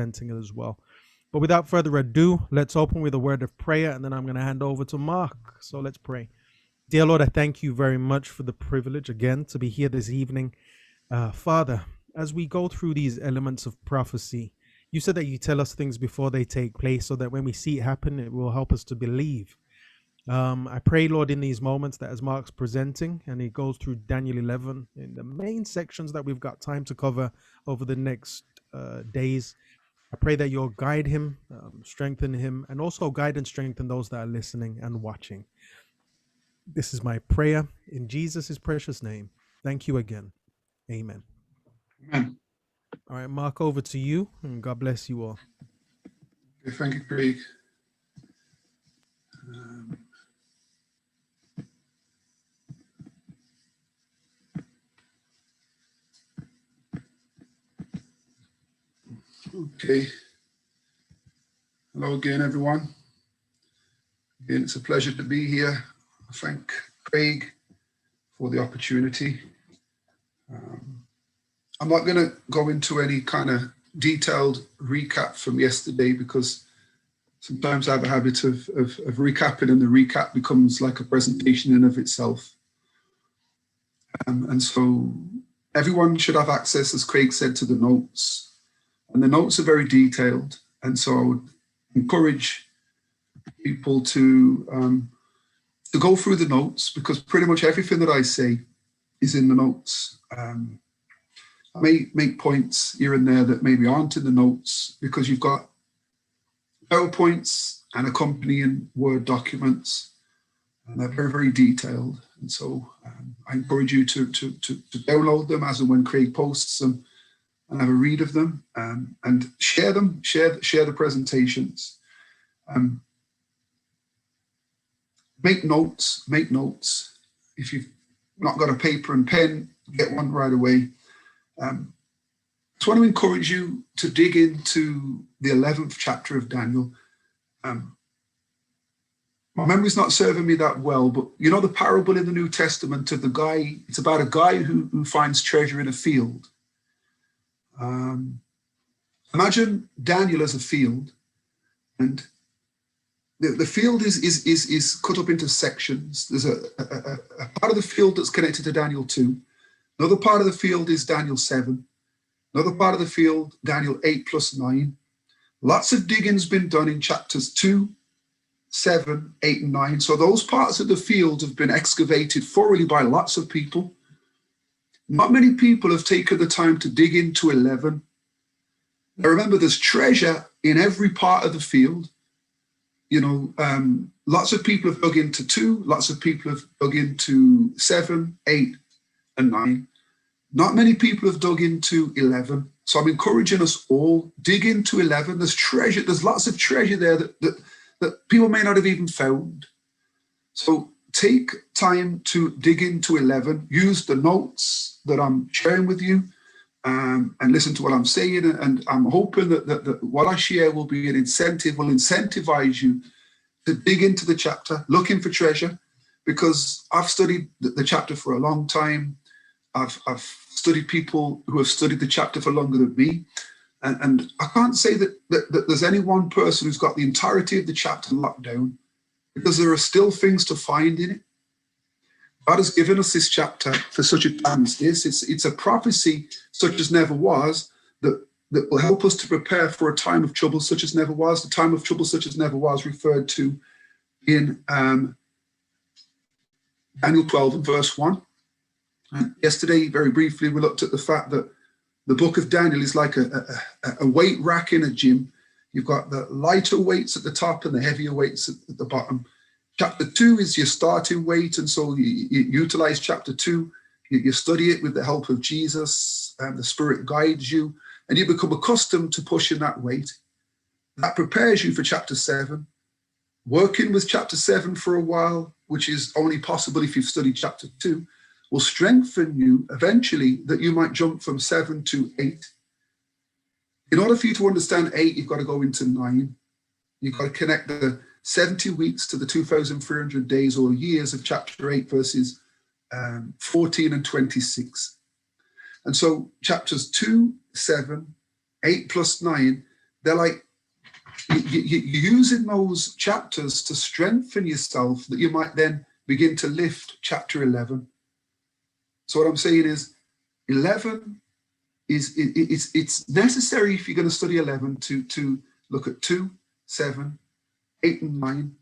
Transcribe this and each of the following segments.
presenting it as well. But without further ado, let's open with a word of prayer, and then I'm going to hand over to Mark. So let's pray. Dear Lord, I thank you very much for the privilege again to be here this evening. Father, as we go through these elements of prophecy, you said that you tell us things before they take place so that when we see it happen, it will help us to believe. I pray, Lord, in these moments that as Mark's presenting and he goes through Daniel 11 in the main sections that we've got time to cover over the next days, I pray that you'll guide him, strengthen him, and also guide and strengthen those that are listening and watching. This is my prayer in Jesus' precious name. Thank you again. Amen. Amen. All right, Mark, over to you, and God bless you all. Okay, thank you, Craig. Okay. Hello again, everyone. Again, it's a pleasure to be here. I thank Craig for the opportunity. I'm not going to go into any kind of detailed recap from yesterday because sometimes I have a habit of recapping, and the recap becomes like a presentation in of itself. And so everyone should have access, as Craig said, to the notes. And the notes are very detailed. And so I would encourage people to go through the notes, because pretty much everything that I say is in the notes. I may make points here and there that maybe aren't in the notes because you've got PowerPoints and accompanying Word documents, and they're very, very detailed. And so I encourage you to download them as and when Craig posts them, and have a read of them, and share them, share the presentations. Make notes. If you've not got a paper and pen, get one right away. I just want to encourage you to dig into the 11th chapter of Daniel. My memory's not serving me that well, but you know the parable in the New Testament of the guy, it's about a guy who finds treasure in a field. Imagine Daniel as a field, and the field is cut up into sections. There's a part of the field that's connected to Daniel 2. Another part of the field is Daniel 7. Another part of the field, Daniel 8 plus 9. Lots of digging's been done in chapters 2, 7, 8, and 9. So those parts of the field have been excavated thoroughly by lots of people. Not many people have taken the time to dig into 11. Now remember, there's treasure in every part of the field. You know, lots of people have dug into 2, lots of people have dug into 7, 8, and 9. Not many people have dug into 11. So I'm encouraging us all, dig into 11. There's treasure, there's lots of treasure there that people may not have even found. So take time to dig into 11, use the notes that I'm sharing with you, and listen to what I'm saying. And I'm hoping that what I share will be an incentive, will incentivize you to dig into the chapter, looking for treasure, because I've studied the chapter for a long time. I've studied people who have studied the chapter for longer than me. And I can't say that there's any one person who's got the entirety of the chapter locked down, because there are still things to find in it. God has given us this chapter for such a time as this. It's a prophecy such as never was, that will help us to prepare for a time of trouble such as never was. The time of trouble such as never was referred to in Daniel 12 and verse 1. Yesterday, very briefly, we looked at the fact that the book of Daniel is like a weight rack in a gym. You've got the lighter weights at the top and the heavier weights at the bottom. Chapter 2 is your starting weight, and so you utilize chapter 2. You study it with the help of Jesus, and the Spirit guides you, and you become accustomed to pushing that weight. That prepares you for chapter 7. Working with chapter 7 for a while, which is only possible if you've studied chapter 2, will strengthen you eventually that you might jump from 7 to 8. In order for you to understand 8, you've got to go into 9. You've got to connect the 70 weeks to the 2,300 days or years of chapter 8, verses 14 and 26. And so chapters 2, 7, 8 plus 9 they're like, you're using those chapters to strengthen yourself that you might then begin to lift chapter 11. So what I'm saying is 11 it's necessary if you're going to study 11 to look at 2, 7, 8 and 9,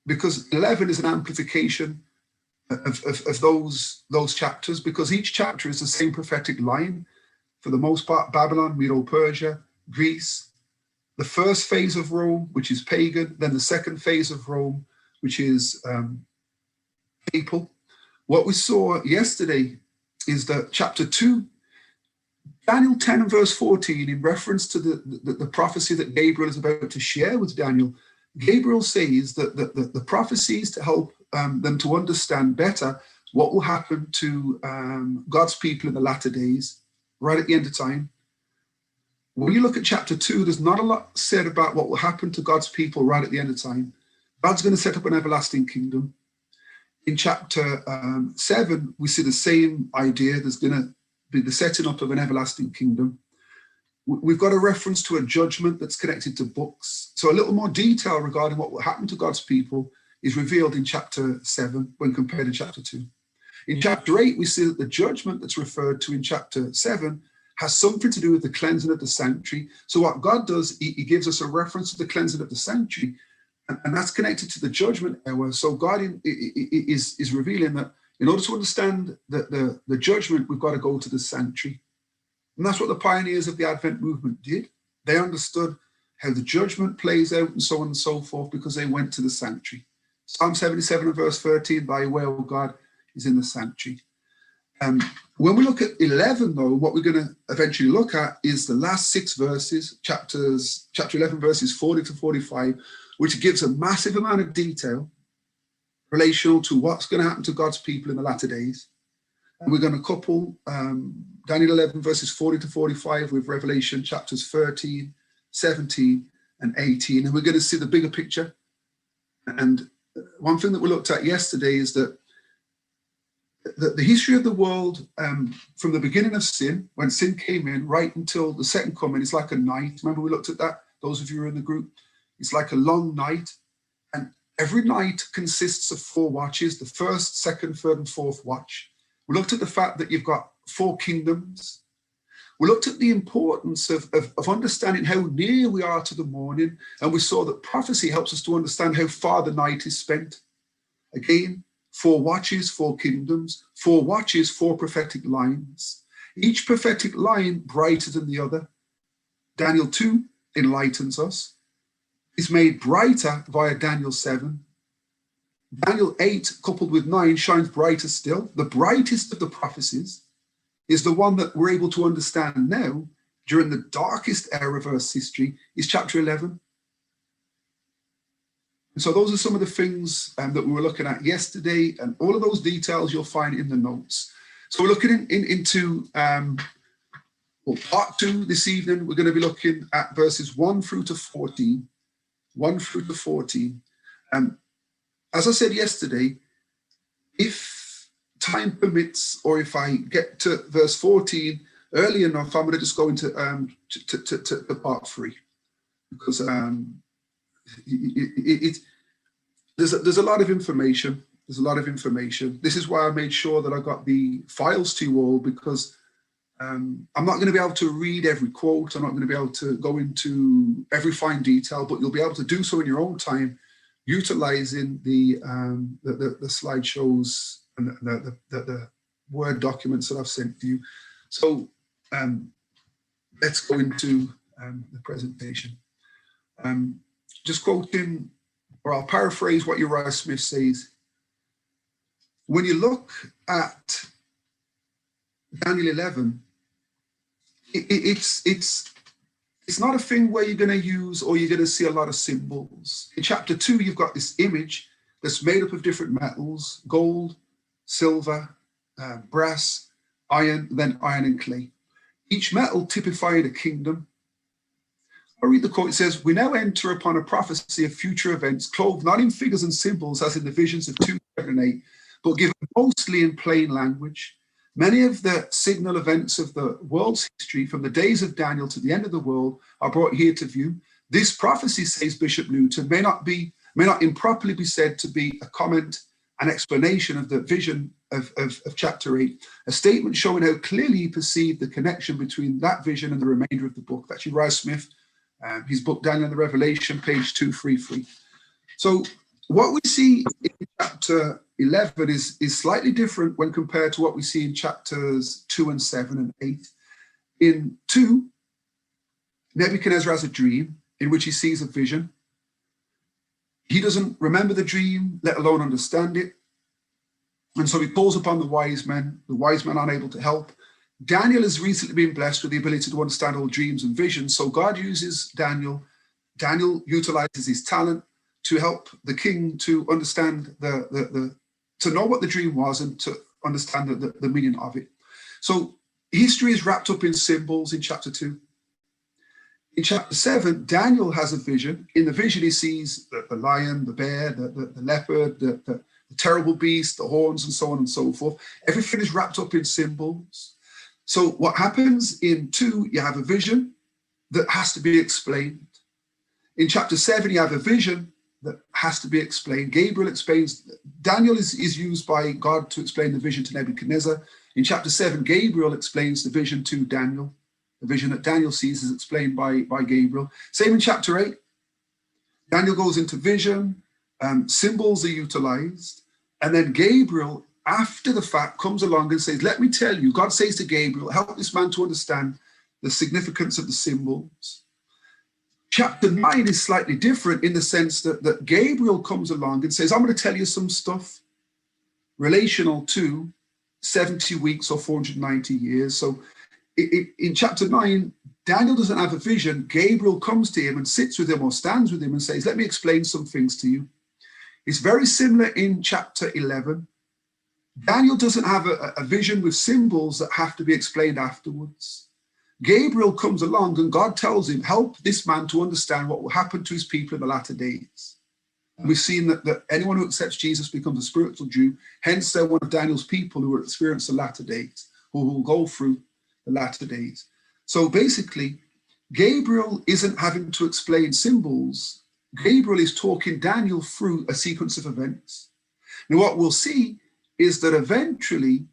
because 11 is an amplification of those chapters, because each chapter is the same prophetic line. For the most part, Babylon, Medo-Persia, Greece, the first phase of Rome, which is pagan, then the second phase of Rome, which is papal. What we saw yesterday is that chapter 2, Daniel 10 and verse 14, in reference to the prophecy that Gabriel is about to share with Daniel, Gabriel says that the prophecies to help them to understand better what will happen to God's people in the latter days, right at the end of time. When you look at chapter 2, there's not a lot said about what will happen to God's people right at the end of time. God's going to set up an everlasting kingdom. In chapter 7, we see the same idea. There's going to be the setting up of an everlasting kingdom. We've got a reference to a judgment that's connected to books. So a little more detail regarding what will happen to God's people is revealed in chapter 7 when compared to chapter 2. In chapter 8, we see that the judgment that's referred to in chapter 7 has something to do with the cleansing of the sanctuary. So what God does, he gives us a reference to the cleansing of the sanctuary, and that's connected to the judgment hour. So God is revealing that in order to understand the judgment, we've got to go to the sanctuary. And that's what the pioneers of the Advent movement did. They understood how the judgment plays out and so on and so forth because they went to the sanctuary. Psalm 77 and verse 13, thy way, O God, is in the sanctuary. When we look at 11, though, what we're going to eventually look at is the last 6 verses, chapter 11, verses 40 to 45, which gives a massive amount of detail relational to what's going to happen to God's people in the latter days. And we're going to couple Daniel 11, verses 40 to 45 with Revelation chapters 13, 17, and 18. And we're going to see the bigger picture. And one thing that we looked at yesterday is that the history of the world from the beginning of sin, when sin came in, right until the second coming, is like a night. Remember we looked at that? Those of you who are in the group, it's like a long night. And every night consists of 4 watches, the first, second, third, and fourth watch. We looked at the fact that you've got 4 kingdoms. We looked at the importance of understanding how near we are to the morning. And we saw that prophecy helps us to understand how far the night is spent. Again, 4 watches, 4 kingdoms, 4 watches, 4 prophetic lines. Each prophetic line brighter than the other. Daniel 2 enlightens us. Is made brighter via Daniel 7. Daniel 8 coupled with 9 shines brighter still. The brightest of the prophecies is the one that we're able to understand now during the darkest era of Earth's history is chapter 11. And so those are some of the things that we were looking at yesterday, and all of those details you'll find in the notes. So we're looking into part 2 this evening. We're going to be looking at verses 1 through to 14. 1 through to 14. As I said yesterday, if time permits, or if I get to verse 14 early enough, I'm going to just go into to part 3, because there's a lot of information. There's a lot of information. This is why I made sure that I got the files to you all, because I'm not going to be able to read every quote. I'm not going to be able to go into every fine detail, but you'll be able to do so in your own time, utilizing the slideshows and the Word documents that I've sent to you. So let's go into the presentation. Just quoting, or I'll paraphrase what Uriah Smith says. When you look at Daniel 11, it's not a thing where you're going to use or you're going to see a lot of symbols. In chapter 2, you've got this image that's made up of different metals: gold, silver, brass, iron, then iron and clay. Each metal typified a kingdom. I read the quote. It says, "We now enter upon a prophecy of future events, clothed not in figures and symbols as in the visions of 2, 7, and 8, but given mostly in plain language. Many of the signal events of the world's history, from the days of Daniel to the end of the world, are brought here to view. This prophecy, says Bishop Newton, may not improperly be said to be a comment, an explanation of the vision of chapter 8, a statement showing how clearly he perceived the connection between that vision and the remainder of the book. That's Uriah Smith, his book Daniel and the Revelation, page 233. So what we see in chapter 11 is slightly different when compared to what we see in chapters 2 and 7 and 8. In 2, Nebuchadnezzar has a dream in which he sees a vision. He doesn't remember the dream, let alone understand it. And so he calls upon the wise men. The wise men aren't able to help. Daniel has recently been blessed with the ability to understand all dreams and visions. So God uses Daniel. Daniel utilizes his talent to help the king to understand to know what the dream was and to understand the meaning of it. So history is wrapped up in symbols in chapter 2. In chapter 7, Daniel has a vision. In the vision, he sees the lion, the bear, the leopard, the terrible beast, the horns, and so on and so forth. Everything is wrapped up in symbols. So what happens in 2, you have a vision that has to be explained. In chapter 7, you have a vision that has to be explained. Gabriel explains, Daniel is used by God to explain the vision to Nebuchadnezzar. In chapter 7, Gabriel explains the vision to Daniel. The vision that Daniel sees is explained by Gabriel. Same in chapter 8. Daniel goes into vision, symbols are utilized, and then Gabriel, after the fact, comes along and says, let me tell you, God says to Gabriel, help this man to understand the significance of the symbols. Chapter 9 is slightly different in the sense that Gabriel comes along and says, I'm going to tell you some stuff relational to 70 weeks or 490 years. So in chapter 9, Daniel doesn't have a vision. Gabriel comes to him and sits with him or stands with him and says, let me explain some things to you. It's very similar in chapter 11. Daniel doesn't have a vision with symbols that have to be explained afterwards. Gabriel comes along and God tells him, help this man to understand what will happen to his people in the latter days. And we've seen that anyone who accepts Jesus becomes a spiritual Jew. Hence, they're one of Daniel's people who will experience the latter days, who will go through the latter days. So basically, Gabriel isn't having to explain symbols. Gabriel is talking Daniel through a sequence of events. Now, what we'll see is that eventually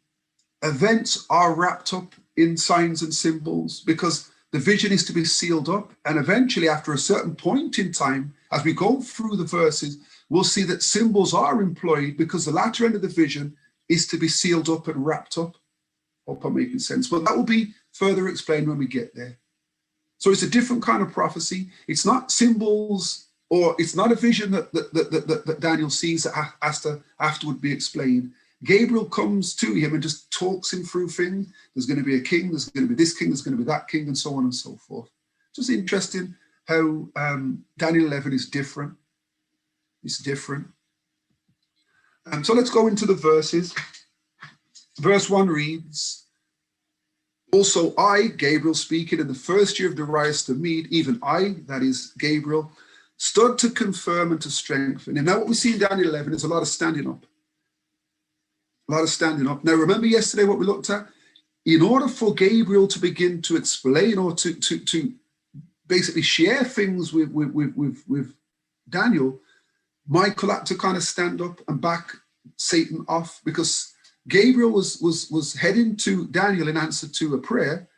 events are wrapped up in signs and symbols because the vision is to be sealed up. And eventually, after a certain point in time, as we go through the verses, we'll see that symbols are employed because the latter end of the vision is to be sealed up and wrapped up. Hope I'm making sense. But that will be further explained when we get there. So it's a different kind of prophecy. It's not symbols, or it's not a vision that Daniel sees that has to afterward be explained. Gabriel comes to him and just talks him through things. There's going to be a king, there's going to be this king, there's going to be that king, and so on and so forth. Just interesting how Daniel 11 is different. It's different. So let's go into the verses. Verse 1 reads, also I, Gabriel speaking, in the first year of Darius the Mede, even I, that is Gabriel, stood to confirm and to strengthen. And now what we see in Daniel 11 is a lot of standing up. A lot of standing up. Now remember yesterday what we looked at? In order for Gabriel to begin to explain or to basically share things with Daniel, Michael had to kind of stand up and back Satan off, because Gabriel was heading to Daniel in answer to a prayer,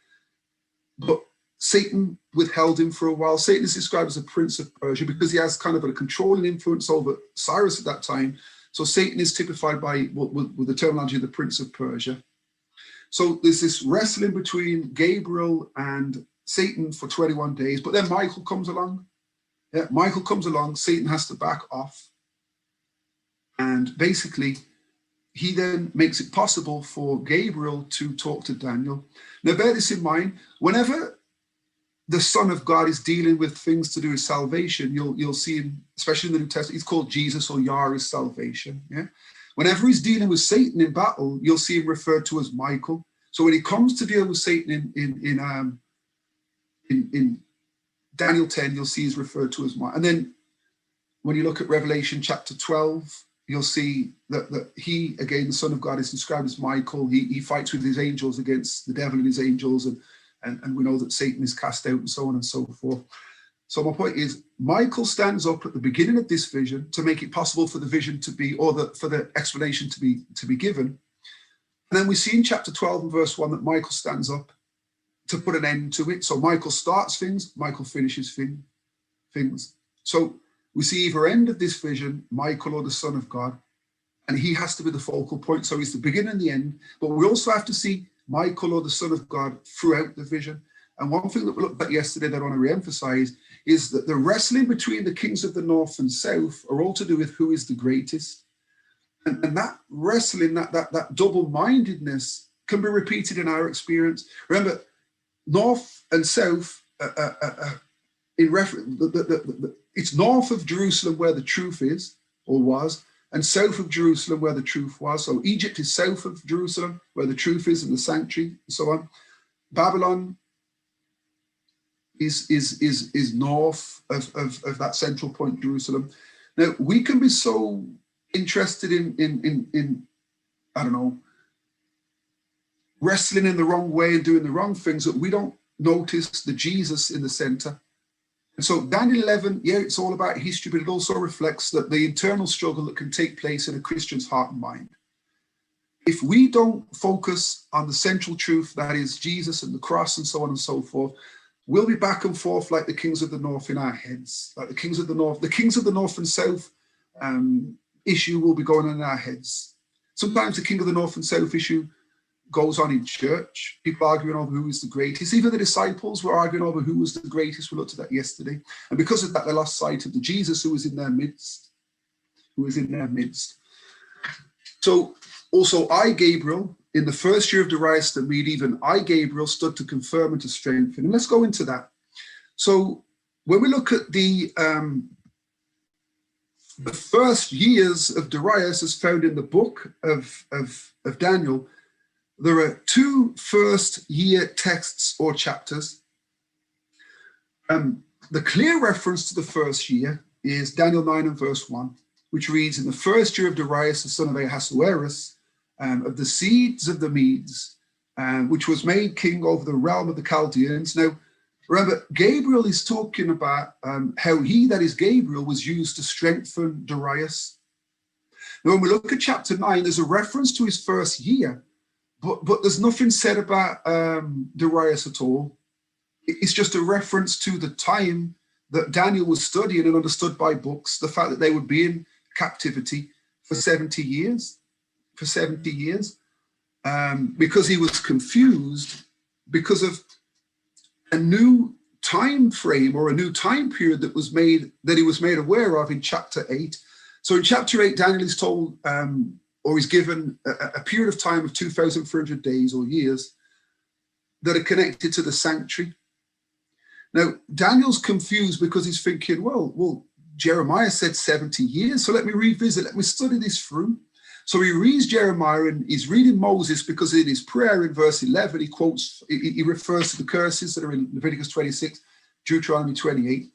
but Satan withheld him for a while. Satan is described as a prince of Persia because he has kind of a controlling influence over Cyrus at that time. So Satan is typified by with the terminology of the prince of Persia. So there's this wrestling between Gabriel and Satan for 21 days, but then Michael comes along. Yeah, Michael comes along, Satan has to back off. And basically, he then makes it possible for Gabriel to talk to Daniel. Now, bear this in mind, whenever the Son of God is dealing with things to do with salvation, you'll see him, especially in the New Testament, he's called Jesus, or Yah is salvation. Yeah. Whenever he's dealing with Satan in battle, you'll see him referred to as Michael. So when he comes to deal with Satan in Daniel 10, you'll see he's referred to as Michael. And then when you look at Revelation chapter 12, you'll see that he, again, the Son of God, is described as Michael. He fights with his angels against the devil and his angels, and we know that Satan is cast out and so on and so forth. So my point is, Michael stands up at the beginning of this vision to make it possible for the vision to be, or for the explanation to be given. And then we see in chapter 12 and verse 1 that Michael stands up to put an end to it. So Michael starts things, Michael finishes things. So we see either end of this vision, Michael or the Son of God, and he has to be the focal point. So he's the beginning and the end. But we also have to see Michael or the Son of God throughout the vision. And one thing that we looked at yesterday that I want to re-emphasize is that the wrestling between the kings of the north and south are all to do with who is the greatest. And that wrestling, that double-mindedness can be repeated in our experience. Remember, north and south, in reference, it's north of Jerusalem where the truth is, or was, and south of Jerusalem where the truth was. So Egypt is south of Jerusalem where the truth is in the sanctuary, and so on. Babylon is north of that central point, Jerusalem. Now, we can be so interested in I don't know, wrestling in the wrong way and doing the wrong things that we don't notice the Jesus in the center. And so Daniel 11, yeah, it's all about history, but it also reflects that the internal struggle that can take place in a Christian's heart and mind. If we don't focus on the central truth, that is Jesus and the cross and so on and so forth, we'll be back and forth like the kings of the north in our heads, like the kings of the north and south issue will be going on in our heads. Sometimes the king of the north and south issue goes on in church, people arguing over who is the greatest. Even the disciples were arguing over who was the greatest. We looked at that yesterday. And because of that, they lost sight of the Jesus who was in their midst, So also I, Gabriel, in the first year of Darius the Mede, even I, Gabriel, stood to confirm and to strengthen. And let's go into that. So when we look at the first years of Darius as found in the book of Daniel, there are two first year texts or chapters. The clear reference to the first year is Daniel 9 and verse 1, which reads, in the first year of Darius, the son of Ahasuerus, of the seeds of the Medes, which was made king over the realm of the Chaldeans. Now, remember, Gabriel is talking about how he, that is Gabriel, was used to strengthen Darius. Now, when we look at chapter 9, there's a reference to his first year, but there's nothing said about Darius at all. It's just a reference to the time that Daniel was studying and understood by books, the fact that they would be in captivity for 70 years, because he was confused because of a new time frame or a new time period that he was made aware of in chapter 8. So in chapter 8, Daniel is told, or is given a period of time of 2,400 days or years that are connected to the sanctuary. Now, Daniel's confused because he's thinking, well, Jeremiah said 70 years, so let me revisit, let me study this through. So he reads Jeremiah and he's reading Moses because in his prayer in verse 11, he refers to the curses that are in Leviticus 26, Deuteronomy 28.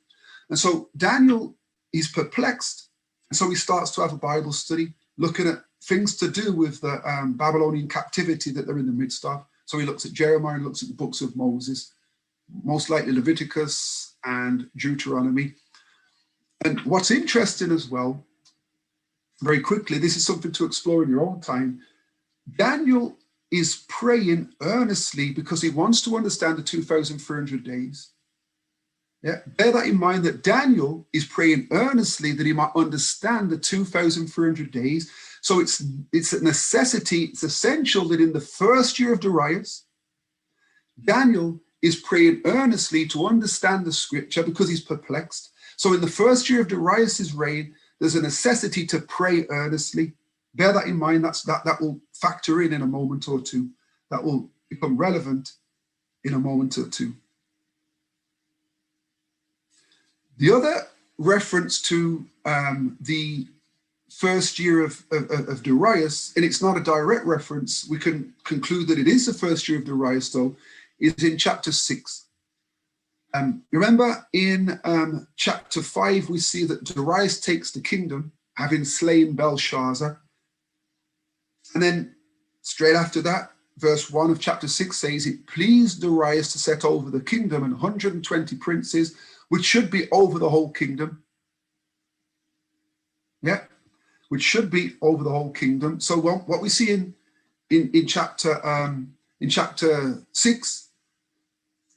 And so Daniel is perplexed. And so he starts to have a Bible study, looking at things to do with the Babylonian captivity that they're in the midst of. So he looks at Jeremiah and looks at the books of Moses, most likely Leviticus and Deuteronomy. And what's interesting as well, very quickly, this is something to explore in your own time. Daniel is praying earnestly because he wants to understand the 2,400 days. Yeah, bear that in mind, that Daniel is praying earnestly that he might understand the 2,400 days. So it's a necessity, it's essential that in the first year of Darius, Daniel is praying earnestly to understand the scripture because he's perplexed. So in the first year of Darius's reign, there's a necessity to pray earnestly. Bear that in mind. That will factor in a moment or two. That will become relevant in a moment or two. The other reference to the first year of Darius, and it's not a direct reference, we can conclude that it is the first year of Darius, though, is in chapter 6. Remember in chapter 5, we see that Darius takes the kingdom, having slain Belshazzar. And then straight after that, verse 1 of chapter 6 says, it pleased Darius to set over the kingdom and 120 princes, which should be over the whole kingdom. Yeah, which should be over the whole kingdom. So what we see in chapter 6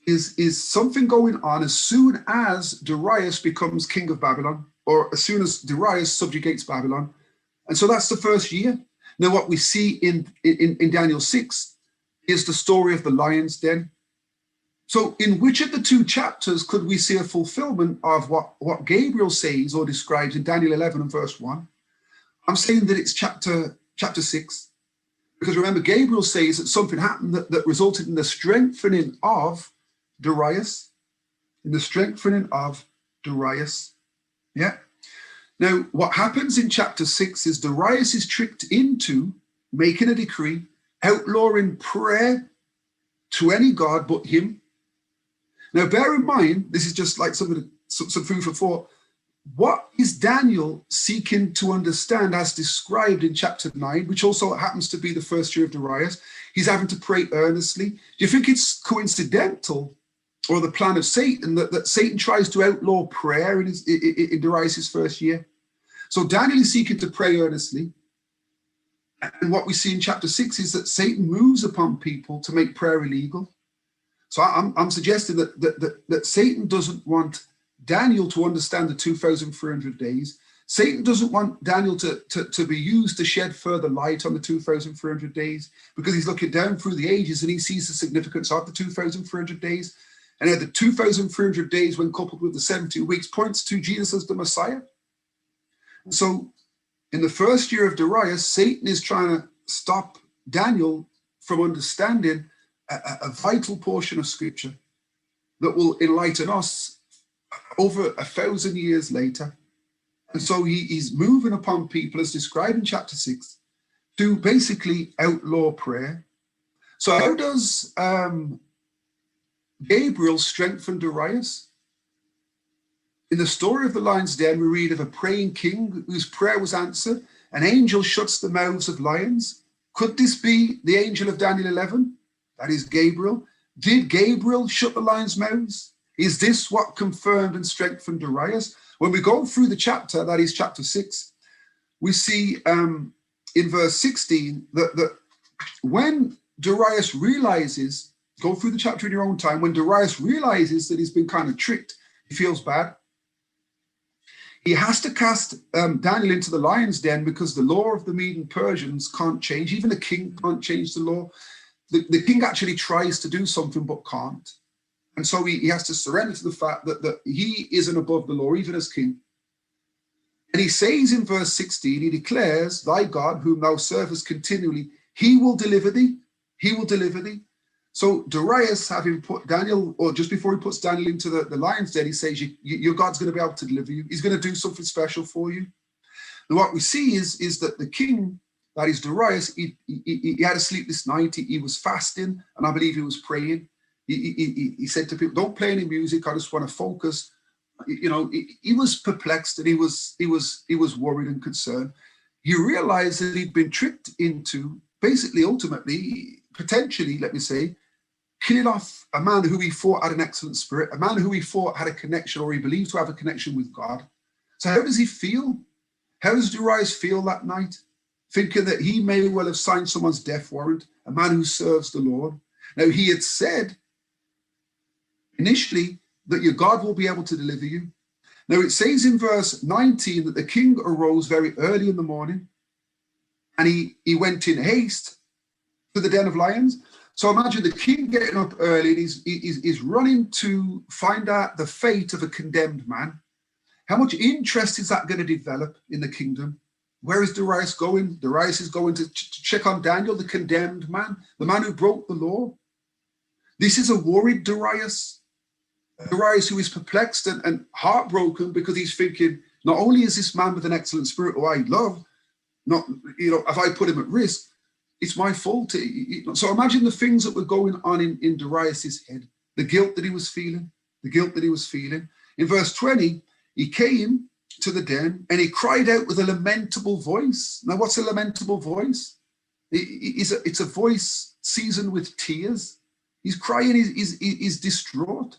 is something going on as soon as Darius becomes king of Babylon, or as soon as Darius subjugates Babylon. And so that's the first year. Now, what we see in Daniel 6 is the story of the lion's den. So in which of the two chapters could we see a fulfillment of what Gabriel says or describes in Daniel 11 and verse 1? I'm saying that it's chapter 6. Because remember, Gabriel says that something happened that resulted in the strengthening of Darius. In the strengthening of Darius. Yeah. Now, what happens in chapter 6 is Darius is tricked into making a decree, outlawing prayer to any god but him. Now, bear in mind, this is just like some food for thought. What is Daniel seeking to understand as described in chapter 9, which also happens to be the first year of Darius? He's having to pray earnestly. Do you think it's coincidental or the plan of Satan that Satan tries to outlaw prayer in Darius' first year? So Daniel is seeking to pray earnestly. And what we see in chapter 6 is that Satan moves upon people to make prayer illegal. So I'm suggesting that Satan doesn't want Daniel to understand the 2,300 days. Satan doesn't want Daniel to be used to shed further light on the 2,300 days, because he's looking down through the ages and he sees the significance of the 2,300 days. And the 2,300 days, when coupled with the 70 weeks, points to Jesus as the Messiah. So in the first year of Darius, Satan is trying to stop Daniel from understanding a vital portion of scripture that will enlighten us over 1,000 years later. And so he's moving upon people, as described in chapter 6, to basically outlaw prayer. So how does Gabriel strengthen Darius? In the story of the lion's den, we read of a praying king whose prayer was answered. An angel shuts the mouths of lions. Could this be the angel of Daniel 11? That is Gabriel. Did Gabriel shut the lions' mouths? Is this what confirmed and strengthened Darius? When we go through the chapter, that is chapter 6, we see in verse 16 that when Darius realizes, go through the chapter in your own time, when Darius realizes that he's been kind of tricked, he feels bad. He has to cast Daniel into the lion's den because the law of the Mede and Persians can't change. Even the king can't change the law. The king actually tries to do something but can't. And so he has to surrender to the fact that he isn't above the law, even as king. And he says in verse 16, he declares, thy God, whom thou servest continually, he will deliver thee. He will deliver thee. So Darius, having put Daniel, or just before he puts Daniel into the lion's den, he says, your God's going to be able to deliver you. He's going to do something special for you. And what we see is that the king, that is Darius, he had a sleepless night. He was fasting, and I believe he was praying. He said to people, don't play any music. I just want to focus. You know, he was perplexed, and he was worried and concerned. He realized that he'd been tricked into, basically, ultimately, potentially, let me say, killing off a man who he thought had an excellent spirit, a man who he thought had a connection, or he believed to have a connection with God. So how does he feel? How does Darius feel that night? Thinking that he may well have signed someone's death warrant, a man who serves the Lord. Now, he had said initially that your God will be able to deliver you. Now, it says in verse 19 that the king arose very early in the morning, and he went in haste to the den of lions. So imagine the king getting up early, and he's running to find out the fate of a condemned man. How much interest is that going to develop in the kingdom? Where is Darius going? Darius is going to check on Daniel, the condemned man, the man who broke the law. This is a worried Darius. Darius who is perplexed and heartbroken because he's thinking, not only is this man with an excellent spirit who I love, not, if I put him at risk, it's my fault. So imagine the things that were going on in Darius's head, the guilt that he was feeling, In verse 20, he came to the den, and he cried out with a lamentable voice. Now, what's a lamentable voice? It's a voice seasoned with tears. He's crying, he's distraught.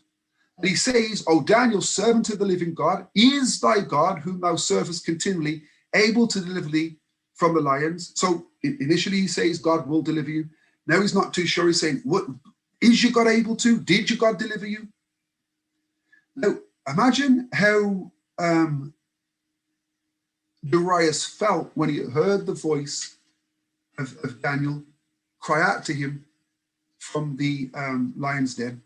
And he says, O Daniel, servant of the living God, is thy God, whom thou servest continually, able to deliver thee from the lions? So initially he says, God will deliver you. Now he's not too sure. He's saying, what is your God able to? Did your God deliver you? Now, imagine how Darius felt when he heard the voice of Daniel cry out to him from the lion's den.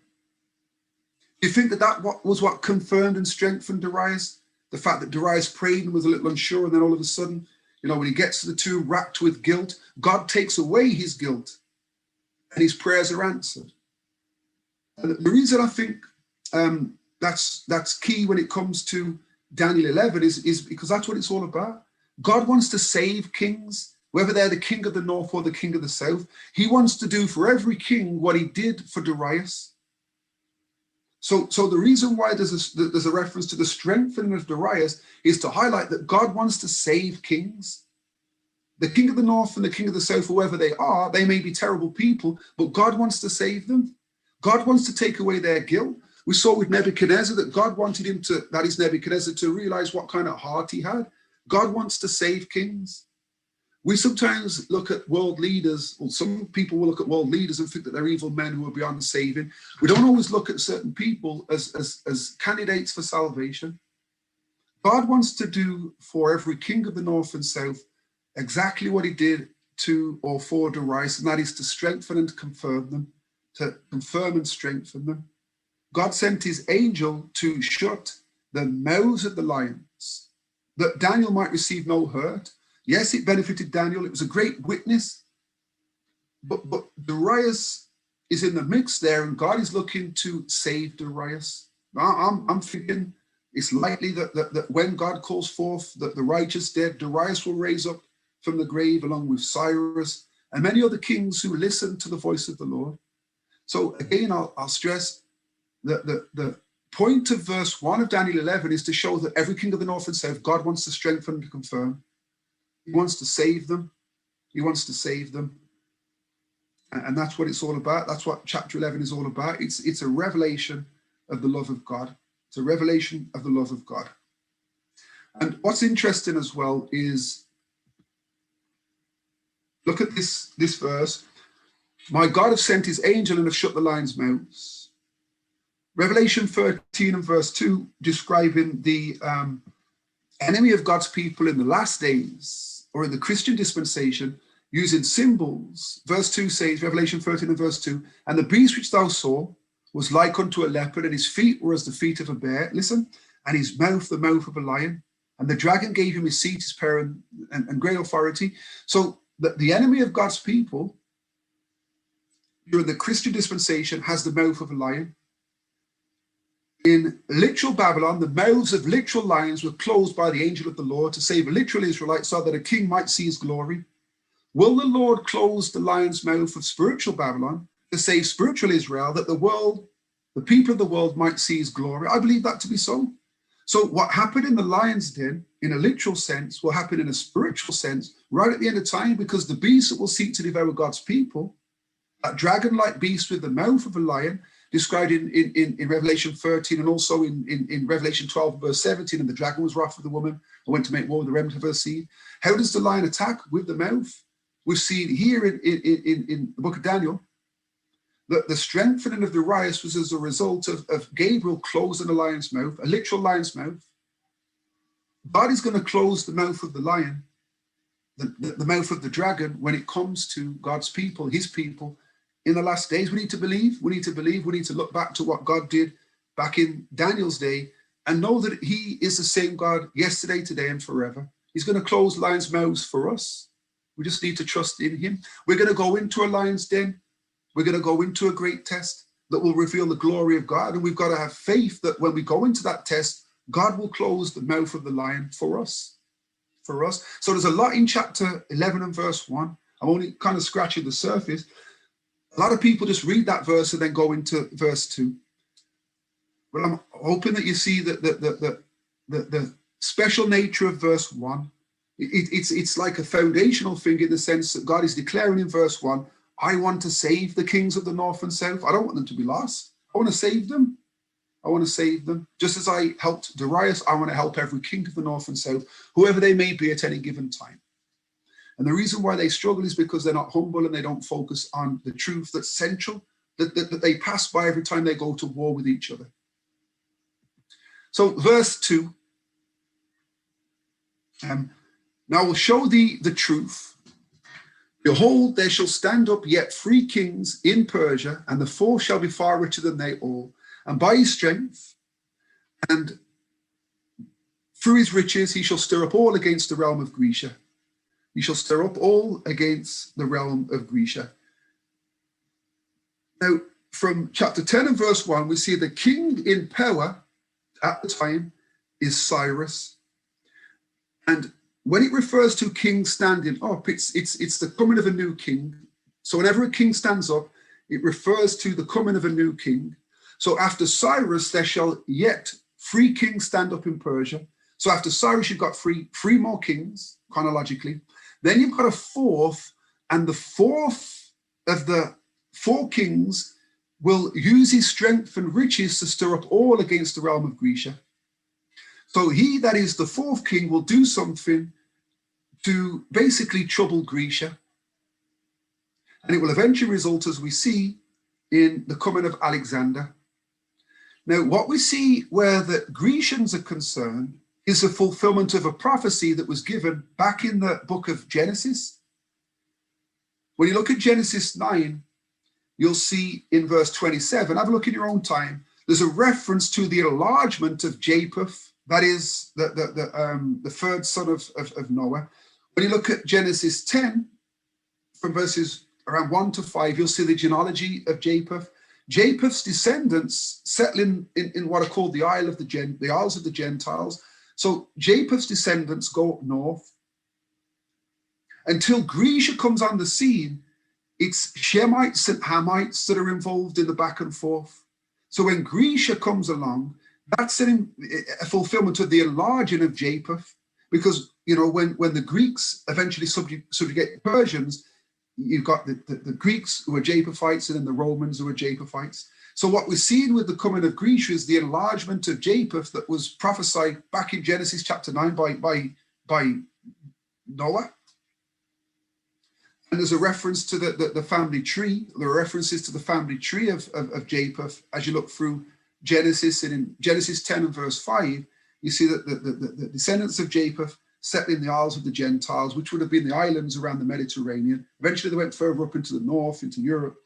Do you think that was what confirmed and strengthened Darius? The fact that Darius prayed and was a little unsure, and then all of a sudden, when he gets to the tomb racked with guilt, God takes away his guilt and his prayers are answered. And the reason I think that's key when it comes to Daniel 11 is because that's what it's all about. God wants to save kings, whether they're the king of the north or the king of the south. He wants to do for every king what he did for Darius. So the reason why there's a reference to the strengthening of Darius is to highlight that God wants to save kings. The king of the north and the king of the south, whoever they are, they may be terrible people, but God wants to save them. God wants to take away their guilt. We saw with Nebuchadnezzar that God wanted him Nebuchadnezzar to realize what kind of heart he had. God wants to save kings. We sometimes look at world leaders, or some people will look at world leaders and think that they're evil men who are beyond saving. We don't always look at certain people as candidates for salvation. God wants to do for every king of the north and south exactly what he did to or for Darius, and that is to strengthen and confirm them, to confirm and strengthen them. God sent his angel to shut the mouths of the lions, that Daniel might receive no hurt. Yes, it benefited Daniel. It was a great witness. But Darius is in the mix there, and God is looking to save Darius. I'm thinking it's likely that when God calls forth the righteous dead, Darius will raise up from the grave along with Cyrus and many other kings who listened to the voice of the Lord. So again, I'll stress that the point of verse 1 of Daniel 11 is to show that every king of the north and south, God wants to strengthen and confirm. He wants to save them. He wants to save them. And that's what it's all about. That's what chapter 11 is all about. It's a revelation of the love of God. It's a revelation of the love of God. And what's interesting as well is, look at this verse. My God has sent his angel and have shut the lions' mouths. Revelation 13 and verse 2, describing the enemy of God's people in the last days, or in the Christian dispensation, using symbols. Verse 2 says, Revelation 13 and verse 2, and the beast which thou saw was like unto a leopard, and his feet were as the feet of a bear. Listen, and his mouth the mouth of a lion. And the dragon gave him his seat, his power, and great authority. So the enemy of God's people during the Christian dispensation has the mouth of a lion. In literal Babylon, the mouths of literal lions were closed by the angel of the Lord to save a literal Israelite so that a king might see his glory. Will the Lord close the lion's mouth of spiritual Babylon to save spiritual Israel, that the people of the world might see his glory? I believe that to be so. So what happened in the lion's den, in a literal sense, will happen in a spiritual sense right at the end of time, because the beast that will seek to devour God's people, that dragon-like beast with the mouth of a lion, described in Revelation 13 and also in Revelation 12, verse 17, and the dragon was wrath with the woman and went to make war with the remnant of her seed. How does the lion attack? With the mouth. We've seen here in the book of Daniel that the strengthening of Darius was as a result of Gabriel closing the lion's mouth, a literal lion's mouth. God is going to close the mouth of the lion, the mouth of the dragon, when it comes to God's people, his people, in the last days. We need to believe. We need to look back to what God did back in Daniel's day and know that he is the same God yesterday, today, and forever. He's going to close lions' mouths for us. We just need to trust in him. We're going to go into a lion's den. We're going to go into a great test that will reveal the glory of God. And we've got to have faith that when we go into that test, God will close the mouth of the lion for us. So there's a lot in chapter 11 and verse 1. I'm only kind of scratching the surface. A lot of people just read that verse and then go into verse 2. But I'm hoping that you see that the special nature of verse 1. It's like a foundational thing in the sense that God is declaring in verse 1, I want to save the kings of the north and south. I don't want them to be lost. I want to save them. I want to save them. Just as I helped Darius, I want to help every king of the north and south, whoever they may be at any given time. And the reason why they struggle is because they're not humble and they don't focus on the truth that's central, that they pass by every time they go to war with each other. So verse 2, now I will show thee the truth. Behold, there shall stand up yet 3 kings in Persia, and the 4th shall be far richer than they all. And by his strength and through his riches, he shall stir up all against the realm of Grecia. He shall stir up all against the realm of Grecia. Now, from chapter 10 and verse 1, we see the king in power at the time is Cyrus. And when it refers to king standing up, it's the coming of a new king. So whenever a king stands up, it refers to the coming of a new king. So after Cyrus, there shall yet 3 kings stand up in Persia. So after Cyrus, you've got three more kings, chronologically. Then you've got a 4th, and the 4th of the 4 kings will use his strength and riches to stir up all against the realm of Grecia. So he, that is the 4th king, will do something to basically trouble Grecia. And it will eventually result, as we see, in the coming of Alexander. Now, what we see where the Grecians are concerned is the fulfillment of a prophecy that was given back in the book of Genesis. When you look at Genesis 9, you'll see in verse 27, have a look in your own time, there's a reference to the enlargement of Japheth, that is the third son of Noah. When you look at Genesis 10, from verses around 1 to 5, you'll see the genealogy of Japheth. Japheth's descendants settle in what are called the Isles of the Gentiles. So Japheth's descendants go up north. Until Grecia comes on the scene, it's Shemites and Hamites that are involved in the back and forth. So when Grecia comes along, that's a fulfillment of the enlarging of Japheth. Because, you know, when the Greeks eventually subjugate the Persians, you've got the Greeks who are Japhethites and then the Romans who are Japhethites. So what we're seeing with the coming of Grecia is the enlargement of Japheth that was prophesied back in Genesis chapter 9 by Noah. And there's a reference to the family tree. There are references to the family tree of Japheth as you look through Genesis. And in Genesis 10 and verse 5, you see that the descendants of Japheth settled in the Isles of the Gentiles, which would have been the islands around the Mediterranean. Eventually, they went further up into the north, into Europe.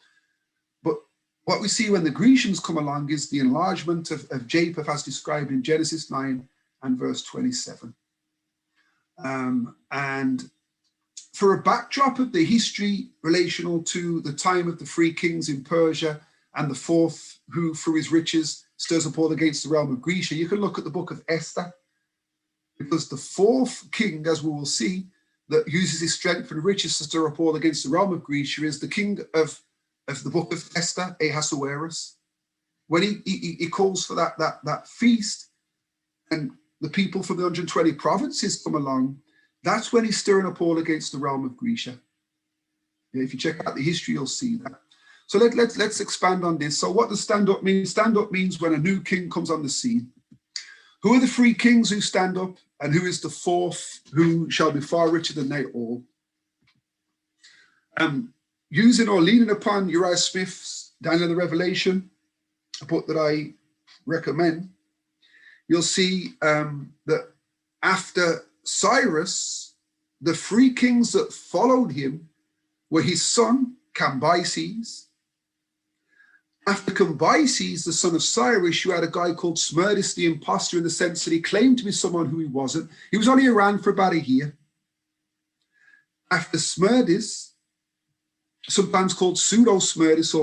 But what we see when the Grecians come along is the enlargement of Japheth as described in Genesis 9 and verse 27. And for a backdrop of the history relational to the time of the 3 kings in Persia and the 4th who, through his riches, stirs up all against the realm of Grecia, you can look at the book of Esther. Because the 4th king, as we will see, that uses his strength and riches to stir up all against the realm of Grecia is the king of the book of Esther, Ahasuerus. When he calls for that feast and the people from the 120 provinces come along, that's when he's stirring up all against the realm of Grecia. Yeah, if you check out the history, you'll see that. So let's expand on this. So what does stand up mean? Stand up means when a new king comes on the scene. Who are the 3 kings who stand up, and who is the 4th who shall be far richer than they all? Using or leaning upon Uriah Smith's Daniel the Revelation, a book that I recommend, you'll see that after Cyrus, the 3 kings that followed him were his son, Cambyses. After Cambyses, the son of Cyrus, you had a guy called Smerdis the imposter, in the sense that he claimed to be someone who he wasn't. He was only around for about a year. After Smerdis, sometimes called pseudo-Smerdis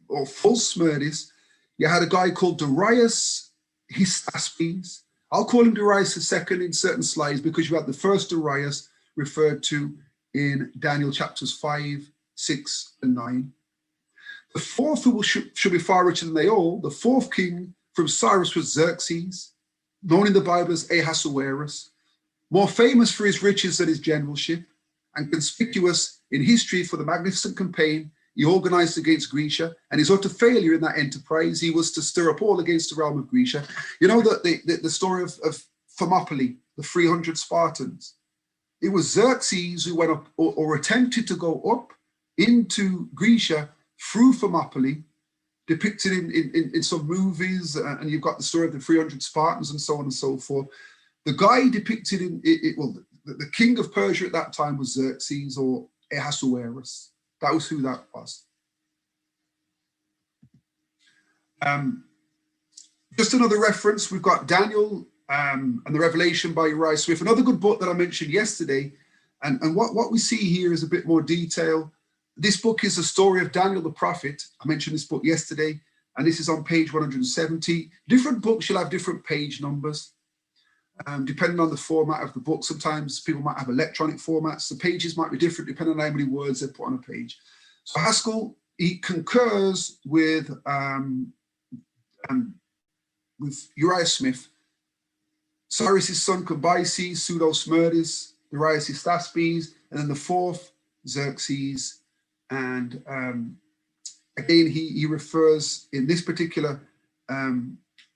or false Smerdis, you had a guy called Darius Hystaspes. I'll call him Darius II in certain slides because you had the first Darius referred to in Daniel chapters 5, 6, and 9. The 4th who should be far richer than they all, the 4th king from Cyrus was Xerxes, known in the Bible as Ahasuerus. more famous for his riches than his generalship, and conspicuous in history for the magnificent campaign he organized against Grecia, and his utter failure in that enterprise. He was to stir up all against the realm of Grecia. You know the story of Thermopylae, the 300 Spartans. It was Xerxes who went up or attempted to go up into Grecia through Thermopylae, depicted in some movies, and you've got the story of the 300 Spartans and so on and so forth. The guy depicted the king of Persia at that time was Xerxes or Ahasuerus. That was who that was. Just another reference, we've got Daniel and the Revelation by Uriah Swift, another good book that I mentioned yesterday. And what we see here is a bit more detail. This book is a story of Daniel the prophet. I mentioned this book yesterday, and this is on page 170. Different books, you'll have different page numbers. Depending on the format of the book, sometimes people might have electronic formats. The pages might be different depending on how many words they put on a page. So Haskell, he concurs with Uriah Smith, Cyrus' son Cambyses, Pseudo-Smerdis, Darius Hystaspes, and then the fourth, Xerxes. And again, he refers in this particular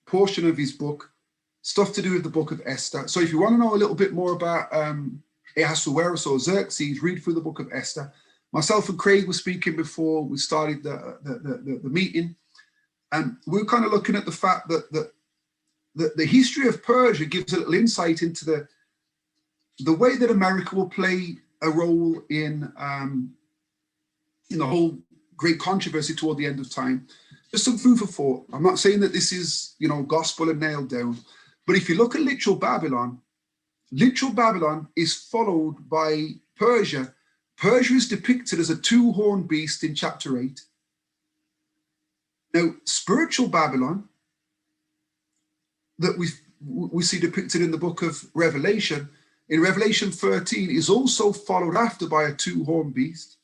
portion of his book, stuff to do with the book of Esther. So if you want to know a little bit more about Ahasuerus or Xerxes, read through the book of Esther. Myself and Craig were speaking before we started the meeting, and we were kind of looking at the fact that the history of Persia gives a little insight into the way that America will play a role in the whole great controversy toward the end of time. Just some food for thought. I'm not saying that this is, gospel and nailed down. But if you look at literal Babylon is followed by Persia. Persia is depicted as a two-horned beast in chapter 8. Now, spiritual Babylon that we see depicted in the book of Revelation, in Revelation 13, is also followed after by a two-horned beast.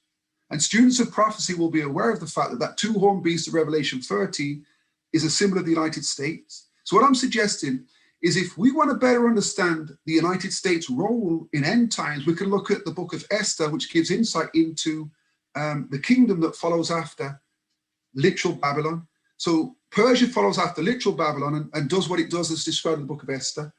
And students of prophecy will be aware of the fact that two-horned beast of Revelation 13 is a symbol of the United States. So what I'm suggesting is if we want to better understand the United States' role in end times, we can look at the book of Esther, which gives insight into the kingdom that follows after literal Babylon. So Persia follows after literal Babylon and does what it does as described in the book of Esther.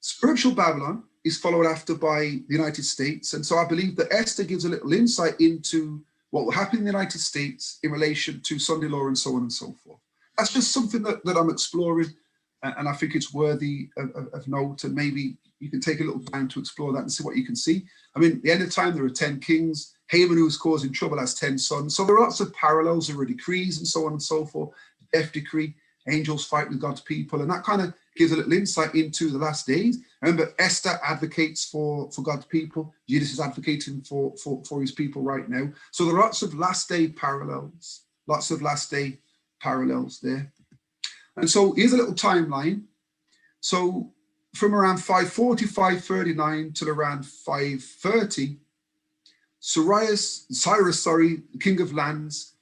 Spiritual Babylon is followed after by the United States. And so I believe that Esther gives a little insight into what will happen in the United States in relation to Sunday law and so on and so forth. That's just something that I'm exploring. And I think it's worthy of note, and maybe you can take a little time to explore that and see what you can see. I mean, at the end of time, there are 10 kings. Haman, who was causing trouble, has 10 sons. So there are lots of parallels. There are decrees and so on and so forth. Death decree, angels fight with God's people. And that kind of gives a little insight into the last days. Remember, Esther advocates for God's people. Jesus is advocating for his people right now. So there are lots of last day parallels. There. And so here's a little timeline. So from around 540, 539 till around 530, Cyrus, the king of lands,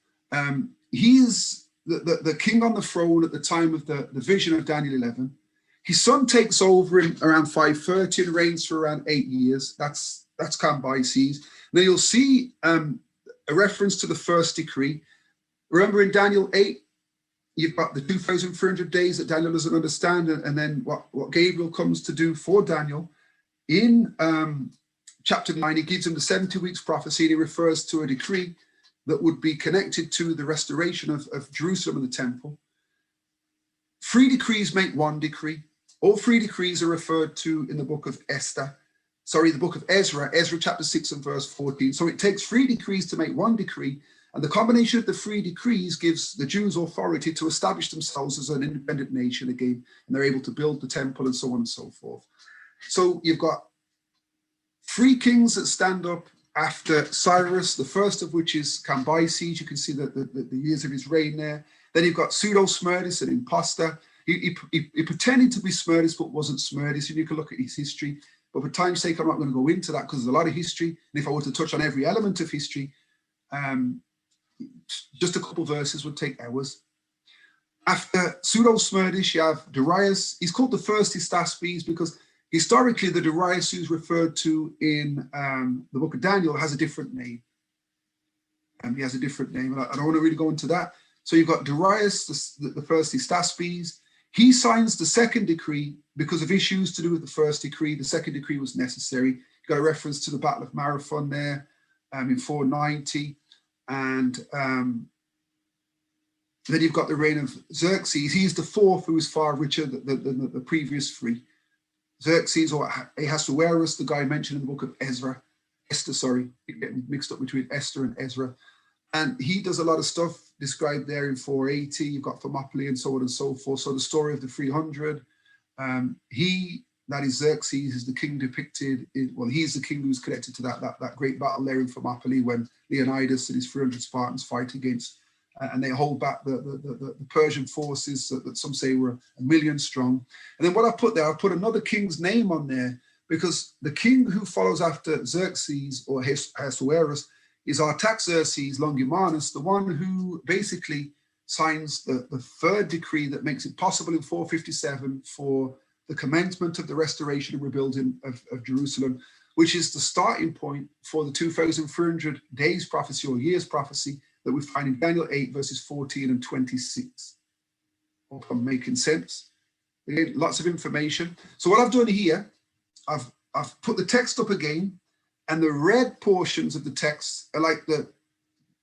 he is the king on the throne at the time of the vision of Daniel 11. His son takes over in around 530 and reigns for around 8 years. That's Cambyses. Now you'll see a reference to the first decree. Remember in Daniel 8, you've got the 2,300 days that Daniel doesn't understand, and then what Gabriel comes to do for Daniel. In chapter 9, he gives him the 70 weeks prophecy, and he refers to a decree that would be connected to the restoration of Jerusalem and the temple. 3 decrees make 1 decree. All 3 decrees are referred to in the book of the book of Ezra chapter 6 and verse 14. So it takes 3 decrees to make 1 decree. And the combination of the 3 decrees gives the Jews authority to establish themselves as an independent nation again, and they're able to build the temple and so on and so forth. So you've got 3 kings that stand up after Cyrus, the first of which is Cambyses. You can see the years of his reign there. Then you've got Pseudo-Smerdis, an imposter. He pretended to be Smerdis, but wasn't Smerdis. And you can look at his history. But for time's sake, I'm not going to go into that because there's a lot of history. And if I were to touch on every element of history, just a couple verses would take hours. After Pseudo-Smerdis, you have Darius. He's called the first Hystaspes because Historically, the Darius who's referred to in the book of Daniel has a different name. He has a different name, and I don't want to really go into that. So you've got Darius, the first Hystaspes. He signs the second decree because of issues to do with the first decree. The second decree was necessary. You've got a reference to the Battle of Marathon there in 490. And then you've got the reign of Xerxes. He's the fourth, who is far richer than the previous three. Xerxes, or Ahasuerus, the guy mentioned in the book of Esther, sorry, getting mixed up between Esther and Ezra. And he does a lot of stuff described there in 480. You've got Thermopylae and so on and so forth. So the story of the 300. That is Xerxes, is the king depicted well, he's the king who's connected to that great battle there in Thermopylae when Leonidas and his 300 Spartans fight against, and they hold back the Persian forces that some say were 1 million strong. And then what I put there, I put another king's name on there, because the king who follows after Xerxes or Ahasuerus is Artaxerxes Longimanus, the one who basically signs the third decree that makes it possible in 457 for the commencement of the restoration and rebuilding of Jerusalem, which is the starting point for the 2,300 days prophecy or years prophecy that we find in Daniel 8 verses 14 and 26. Hope I'm making sense. Again, lots of information. So what I've done here, I've put the text up again, and the red portions of the text are like the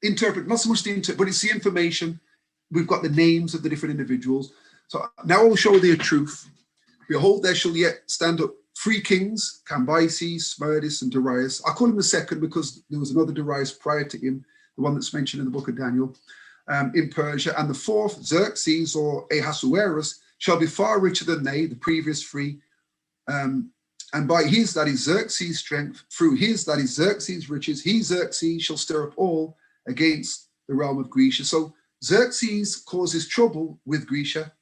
interpret, not so much the interpret, but it's the information. We've got the names of the different individuals. So now I will show thee a truth. Behold, there shall yet stand up 3 kings, Cambyses, Smerdis, and Darius. I call him the second because there was another Darius prior to him, the one that's mentioned in the book of Daniel, in Persia. And the fourth, Xerxes or Ahasuerus, shall be far richer than they, the previous 3. And by his, that is Xerxes' strength, through his, that is Xerxes' riches, he, Xerxes, shall stir up all against the realm of Grecia. So Xerxes causes trouble with Grecia,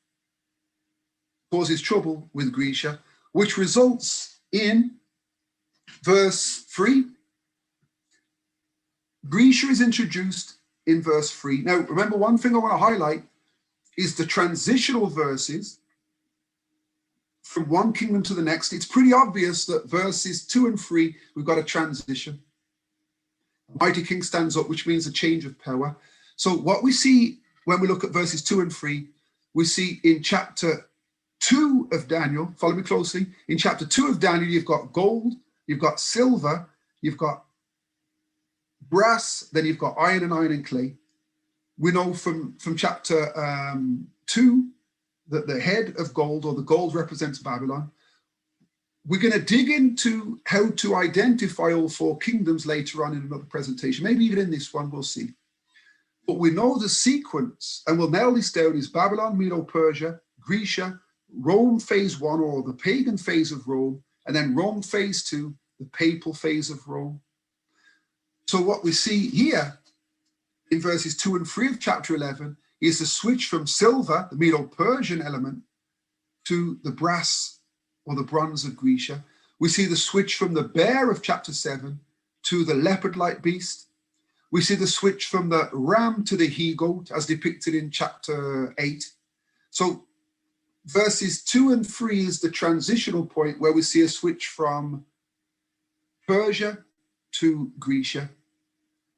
which results in verse 3. Grecia is introduced in verse 3. Now, remember, one thing I want to highlight is the transitional verses from one kingdom to the next. It's pretty obvious that verses 2 and 3, we've got a transition. A mighty king stands up, which means a change of power. So what we see when we look at verses 2 and 3, we see in chapter 2 of Daniel, follow me closely, in chapter 2 of Daniel, you've got gold, you've got silver, you've got brass, then you've got iron and clay. We know from chapter 2 that the head of gold, or the gold, represents Babylon. We're going to dig into how to identify all 4 kingdoms later on in another presentation, maybe even in this one, we'll see. But we know the sequence, and we'll nail this down, is Babylon, Medo-Persia, Grecia, Rome phase 1, or the pagan phase of Rome, and then Rome phase 2, the papal phase of Rome. So what we see here in verses 2 and 3 of chapter 11 is the switch from silver, the Medo-Persian element, to the brass or the bronze of Grecia. We see the switch from the bear of chapter 7 to the leopard-like beast. We see the switch from the ram to the he-goat, as depicted in chapter 8. So verses 2 and 3 is the transitional point where we see a switch from Persia to Grecia.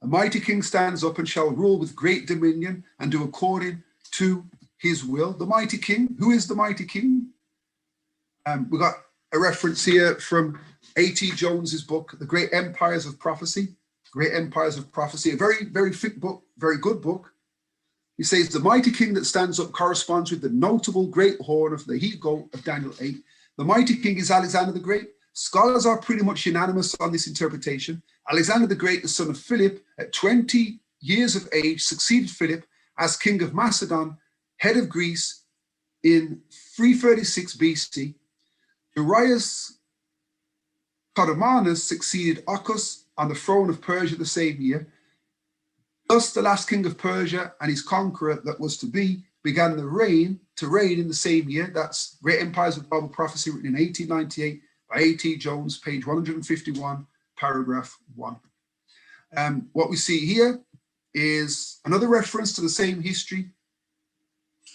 A mighty king stands up and shall rule with great dominion and do according to his will. The mighty king, who is the mighty king? We've got a reference here from A.T. Jones's book, The Great Empires of Prophecy. Great Empires of Prophecy, a very, very thick book, very good book. He says, the mighty king that stands up corresponds with the notable great horn of the he-goat of Daniel 8. The mighty king is Alexander the Great. Scholars are pretty much unanimous on this interpretation. Alexander the Great, the son of Philip, at 20 years of age, succeeded Philip as king of Macedon, head of Greece, in 336 BC. Darius Codomanus succeeded Ochus on the throne of Persia the same year. Thus, the last king of Persia and his conqueror that was to be began to reign in the same year. That's Great Empires of Bible Prophecy, written in 1898 by A.T. Jones, page 151, paragraph 1. What we see here is another reference to the same history,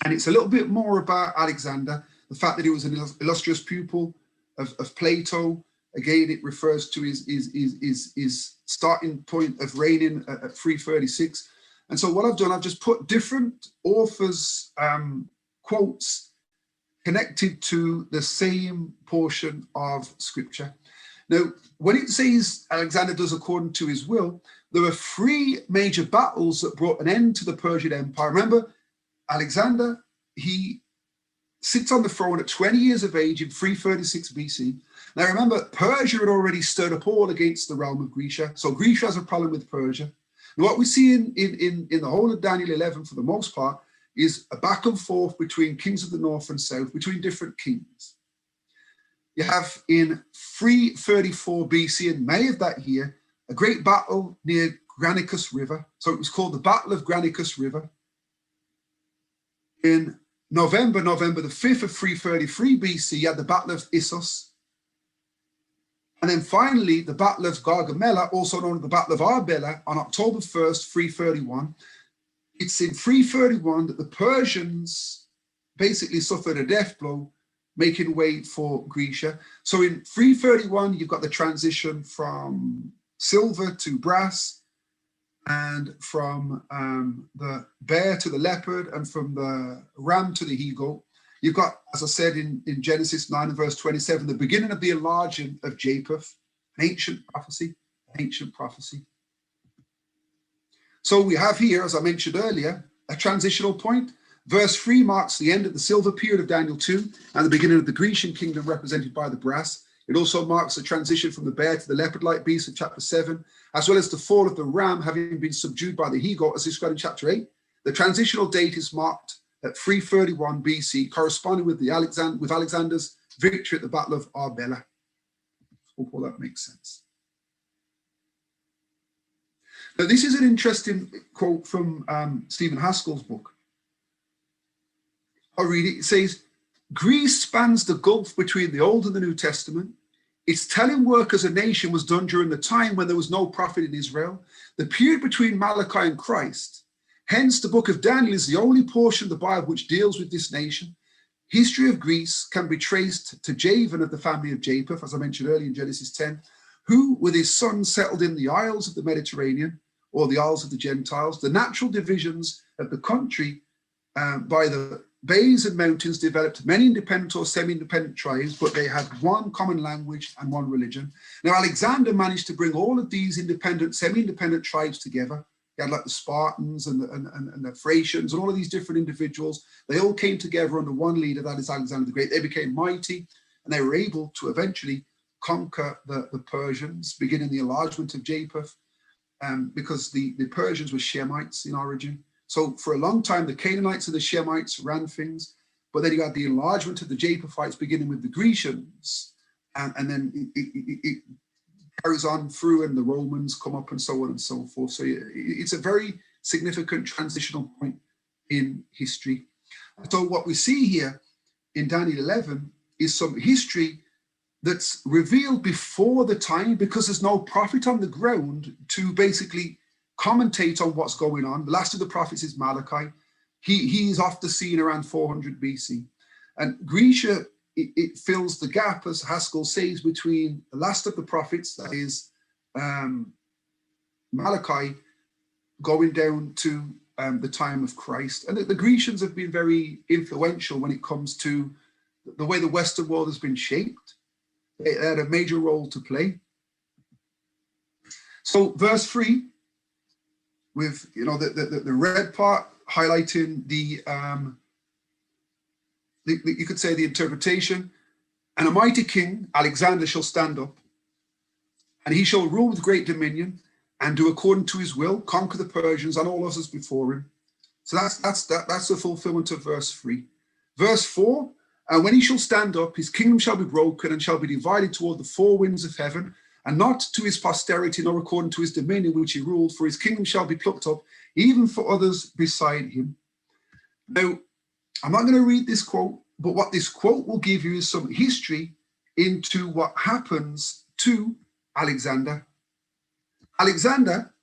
and it's a little bit more about Alexander, the fact that he was an illustrious pupil of Plato. Again, it refers to his starting point of reigning at 336. And so what I've done, I've just put different authors' quotes connected to the same portion of scripture. Now, when it says Alexander does according to his will, there were three major battles that brought an end to the Persian Empire. Remember, Alexander, he sits on the throne at 20 years of age in 336 BC. Now remember, Persia had already stirred up all against the realm of Grecia. So Grecia has a problem with Persia. And what we see in the whole of Daniel 11, for the most part, is a back and forth between kings of the north and south, between different kings. You have in 334 BC, in May of that year, a great battle near Granicus River. So it was called the Battle of Granicus River. In November the 5th of 333 BC, you had the Battle of Issus. And then finally, the Battle of Gargamella, also known as the Battle of Arbela, on October 1st, 331. It's in 331 that the Persians basically suffered a death blow, making way for Grecia. So in 331, you've got the transition from silver to brass, and from the bear to the leopard, and from the ram to the he-goat. You've got, as I said in Genesis 9 and verse 27, the beginning of the enlarging of Japheth, an ancient prophecy, So we have here, as I mentioned earlier, a transitional point. Verse 3 marks the end of the silver period of Daniel 2 and the beginning of the Grecian kingdom represented by the brass. It also marks the transition from the bear to the leopard-like beast in chapter 7, as well as the fall of the ram having been subdued by the he-goat, as described in chapter 8. The transitional date is marked at 331 BC, corresponding with Alexander's victory at the Battle of Arbela. Hope all that makes sense. Now, this is an interesting quote from Stephen Haskell's book. I'll read it. It says, Greece spans the gulf between the Old and the New Testament. Its telling work as a nation was done during the time when there was no prophet in Israel, the period between Malachi and Christ. Hence, the book of Daniel is the only portion of the Bible which deals with this nation. History of Greece can be traced to Javan of the family of Japheth, as I mentioned earlier in Genesis 10, who with his sons settled in the isles of the Mediterranean, or the isles of the Gentiles. The natural divisions of the country by the bays and mountains developed many independent or semi-independent tribes, but they had one common language and one religion. Now, Alexander managed to bring all of these independent, semi-independent tribes together. He had like the Spartans and the Thracians and all of these different individuals. They all came together under one leader, that is Alexander the Great. They became mighty, and they were able to eventually conquer the Persians, beginning the enlargement of Japheth, because the Persians were Shemites in origin. So for a long time, the Canaanites and the Shemites ran things, but then you had the enlargement of the Japhethites, beginning with the Grecians, and then it carries on through, and the Romans come up, and so on and so forth. So it's a very significant transitional point in history. So what we see here in Daniel 11 is some history that's revealed before the time, because there's no prophet on the ground to basically commentate on what's going on. The last of the prophets is Malachi. He is off the scene around 400 BC. And Grecia, it fills the gap, as Haskell says, between the last of the prophets, that is Malachi, going down to the time of Christ. And the Grecians have been very influential when it comes to the way the Western world has been shaped. They had a major role to play. So verse 3, with the red part highlighting the you could say the interpretation. And a mighty king, Alexander, shall stand up, and he shall rule with great dominion, and do according to his will, conquer the Persians and all others before him. So that's the fulfillment of verse 3. Verse 4, and when he shall stand up, his kingdom shall be broken and shall be divided toward the four winds of heaven, and not to his posterity, nor according to his dominion which he ruled, for his kingdom shall be plucked up, even for others beside him. Now, I'm not going to read this quote, but what this quote will give you is some history into what happens to Alexander. Alexander,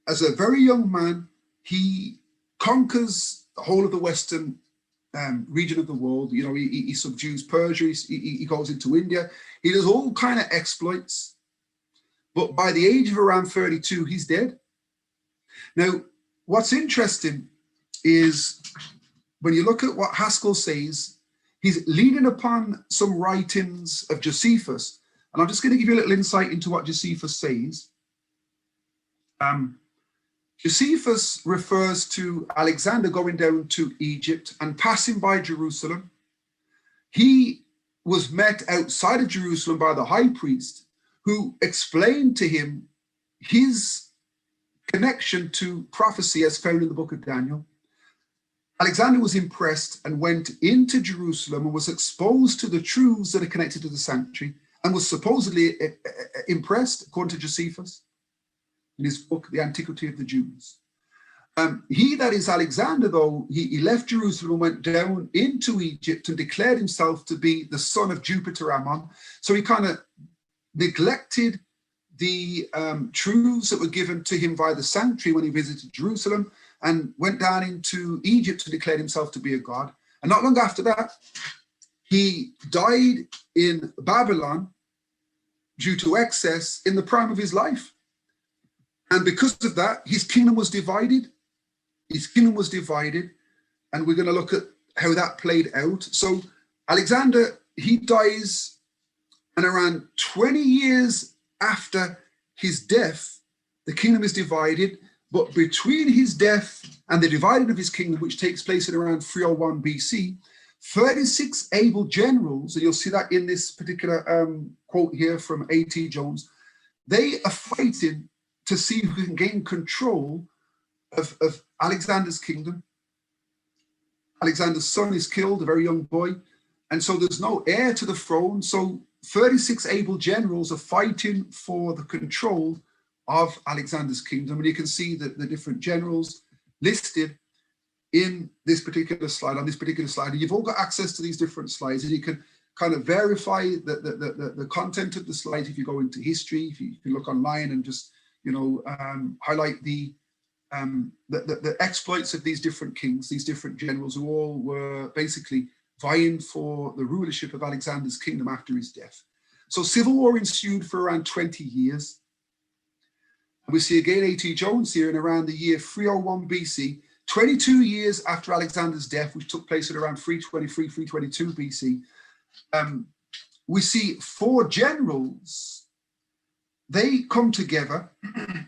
as a very young man, he conquers the whole of the Western region of the world. You know, he subdues Persia, he goes into India. He does all kind of exploits. But by the age of around 32, he's dead. Now, what's interesting is when you look at what Haskell says, he's leaning upon some writings of Josephus. And I'm just going to give you a little insight into what Josephus says. Josephus refers to Alexander going down to Egypt and passing by Jerusalem. He was met outside of Jerusalem by the high priest, who explained to him his connection to prophecy as found in the book of Daniel. Alexander was impressed and went into Jerusalem and was exposed to the truths that are connected to the sanctuary, and was supposedly impressed, according to Josephus, in his book, The Antiquity of the Jews. He, that is Alexander, though, he left Jerusalem and went down into Egypt and declared himself to be the son of Jupiter Ammon. So he kind of neglected the truths that were given to him by the sanctuary when he visited Jerusalem, and went down into Egypt and declared himself to be a god. And not long after that, he died in Babylon due to excess in the prime of his life. And because of that, his kingdom was divided. His kingdom was divided. And we're going to look at how that played out. So Alexander, he dies, and around 20 years after his death, the kingdom is divided. But between his death and the dividing of his kingdom, which takes place at around 301 BC, 36 able generals, and you'll see that in this particular quote here from A.T. Jones, they are fighting to see who can gain control of Alexander's kingdom. Alexander's son is killed, a very young boy, and so there's no heir to the throne. So 36 able generals are fighting for the control of Alexander's kingdom. And you can see that the different generals listed in this particular slide, on this particular slide. And you've all got access to these different slides, and you can kind of verify the content of the slide if you go into history, if you can look online and just, you know, highlight the exploits of these different kings, these different generals, who all were basically vying for the rulership of Alexander's kingdom after his death. So civil war ensued for around 20 years. We see again A.T. Jones here in around the year 301 BC, 22 years after Alexander's death, which took place at around 323, 322 BC. We see four generals. They come together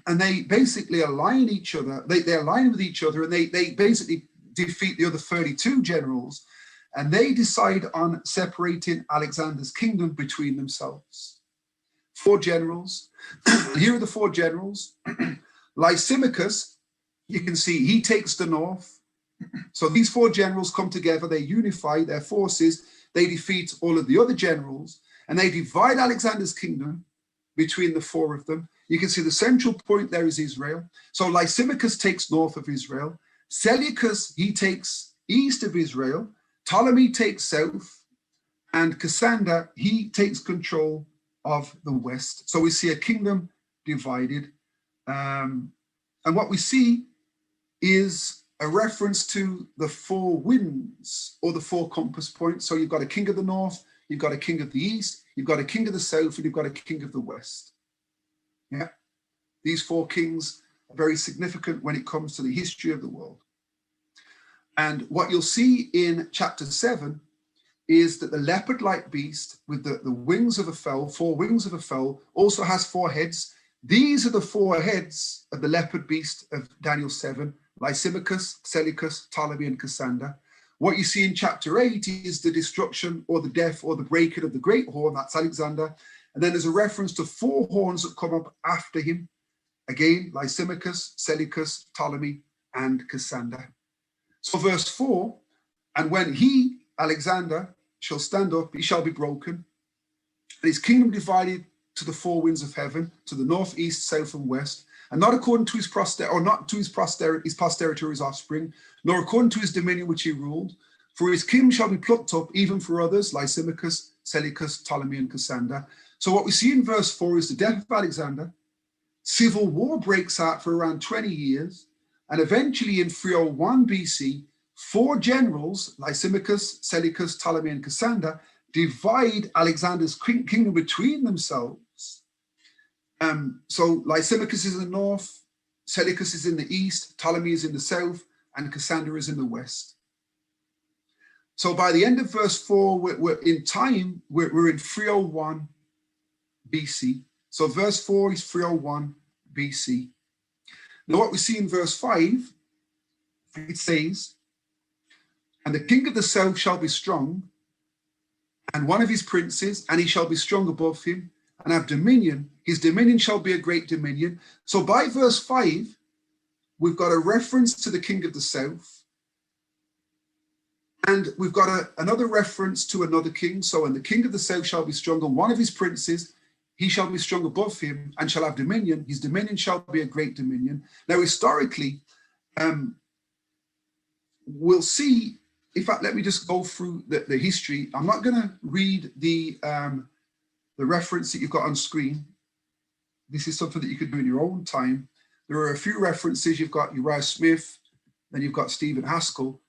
and they basically align each other. They align with each other, and they basically defeat the other 32 generals, and they decide on separating Alexander's kingdom between themselves. Four generals. Here are the four generals. Lysimachus, you can see he takes the north. So these four generals come together, they unify their forces, they defeat all of the other generals, and they divide Alexander's kingdom between the four of them. You can see the central point there is Israel. So Lysimachus takes north of Israel. Seleucus, he takes east of Israel. Ptolemy takes south. And Cassander, he takes control of the west. So we see a kingdom divided. And what we see is a reference to the four winds, or the four compass points. So you've got a king of the north, you've got a king of the east, you've got a king of the south, and you've got a king of the west. Yeah, these four kings are very significant when it comes to the history of the world. And what you'll see in chapter 7 is that the leopard-like beast with the wings of a fowl, four wings of a fowl, also has four heads. These are the four heads of the leopard beast of Daniel 7, Lysimachus, Seleucus, Ptolemy, and Cassander. What you see in chapter 8 is the destruction or the death or the breaking of the great horn, that's Alexander. And then there's a reference to four horns that come up after him. Again, Lysimachus, Seleucus, Ptolemy, and Cassander. So verse 4, and when he, Alexander, shall stand up, he shall be broken, and his kingdom divided to the four winds of heaven, to the north, east, south, and west, and not according to his posterity, or not to his posterity or his offspring, nor according to his dominion which he ruled. For his kingdom shall be plucked up, even for others, Lysimachus, Seleucus, Ptolemy, and Cassander. So what we see in verse 4 is the death of Alexander. Civil war breaks out for around 20 years, and eventually in 301 BC, 4 generals, Lysimachus, Seleucus, Ptolemy, and Cassander, divide Alexander's kingdom between themselves. So Lysimachus is in the north, Seleucus is in the east, Ptolemy is in the south, and Cassander is in the west. So by the end of verse 4, we're in time, we're in 301 BC. So verse 4 is 301 BC. Now what we see in verse 5, it says, and the king of the south shall be strong, and one of his princes, and he shall be strong above him, and have dominion. His dominion shall be a great dominion. So by verse 5, we've got a reference to the king of the south, and we've got another reference to another king. So, and the king of the south shall be strong, and one of his princes, he shall be strong above him, and shall have dominion. His dominion shall be a great dominion. Now, historically, we'll see. In fact, let me just go through the history. I'm not going to read the reference that you've got on screen. This is something that you could do in your own time. There are a few references. You've got Uriah Smith, then you've got Stephen Haskell,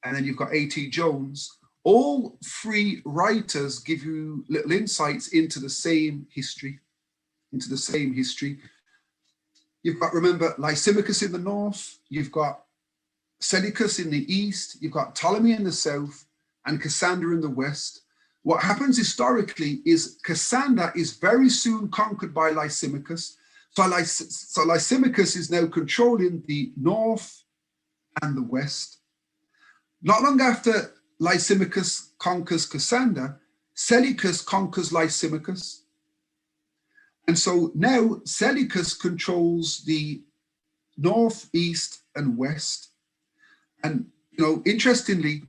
and then you've got A.T. Jones. All 3 writers give you little insights into the same history, You've got, remember, Lysimachus in the north, you've got Seleucus in the east, you've got Ptolemy in the south, and Cassander in the west. What happens historically is Cassander is very soon conquered by Lysimachus. So Lysimachus is now controlling the north and the west. Not long after Lysimachus conquers Cassander, Seleucus conquers Lysimachus. And so now Seleucus controls the north, east, and west. And, interestingly,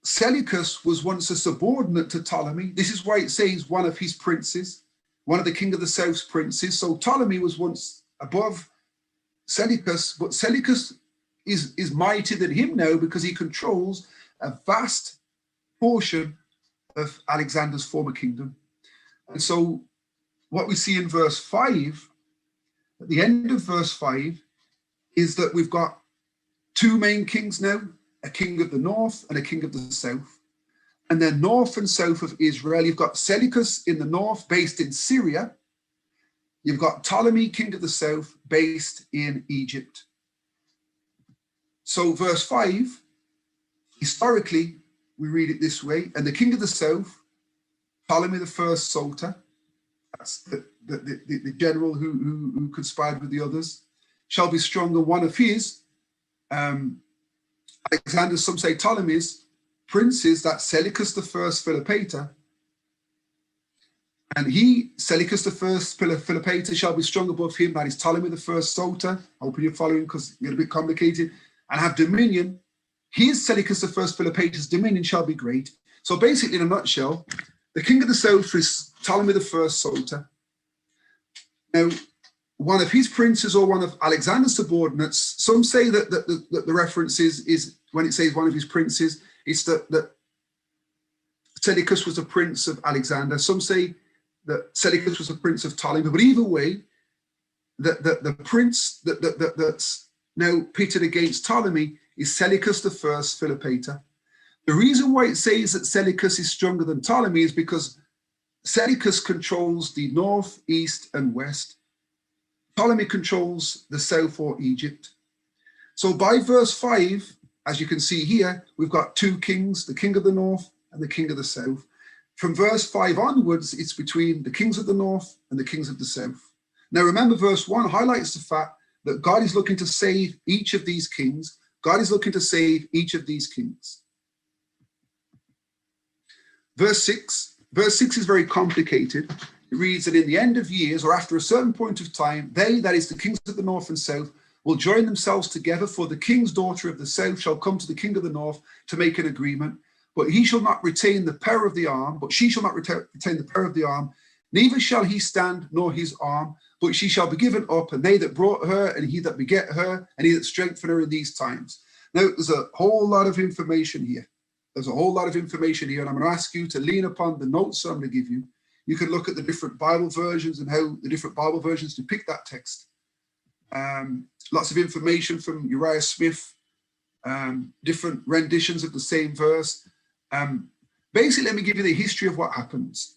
Seleucus was once a subordinate to Ptolemy. This is why it says one of his princes, one of the king of the south's princes. So Ptolemy was once above Seleucus, but Seleucus is mightier than him now because he controls a vast portion of Alexander's former kingdom. And so what we see in verse 5, at the end of verse 5, is that we've got 2 main kings now, a king of the north and a king of the south. And then north and south of Israel, you've got Seleucus in the north, based in Syria. You've got Ptolemy, king of the south, based in Egypt. So verse 5, historically, we read it this way, and the king of the south, Ptolemy the first Soter, that's the general who conspired with the others, shall be stronger. One of his, Alexander, some say Ptolemy's princes, that's Seleucus the first Philopator, and he, Seleucus the first Philopator, shall be strong above him, that is Ptolemy the first Soter. I hope you're following because it's a bit complicated, and have dominion. His, Seleucus the first Philopator's dominion shall be great. So basically, in a nutshell, the king of the south is Ptolemy the first Soter. Now, one of his princes or one of Alexander's subordinates, some say that the reference is when it says one of his princes, it's that Seleucus was a prince of Alexander. Some say that Seleucus was a prince of Ptolemy. But either way, the prince that's now pitted against Ptolemy is Seleucus the first Philopator. The reason why it says that Seleucus is stronger than Ptolemy is because Seleucus controls the north, east, and west. Ptolemy controls the south or Egypt. So by verse 5, as you can see here, we've got 2 kings, the king of the north and the king of the south. From verse 5 onwards, it's between the kings of the north and the kings of the south. Now remember, verse 1 highlights the fact that God is looking to save each of these kings. God is looking to save each of these kings. Verse 6 is very complicated. It reads that in the end of years, or after a certain point of time, they, that is the kings of the north and south, will join themselves together, for the king's daughter of the south shall come to the king of the north to make an agreement. But he shall not retain the power of the arm, but she shall not retain the power of the arm, neither shall he stand nor his arm, but she shall be given up, and they that brought her, and he that beget her, and he that strengthened her in these times. Now, there's a whole lot of information here. And I'm going to ask you to lean upon the notes I'm going to give you. You can look at the different Bible versions and how the different Bible versions depict that text. Lots of information from Uriah Smith, different renditions of the same verse. Basically, let me give you the history of what happens.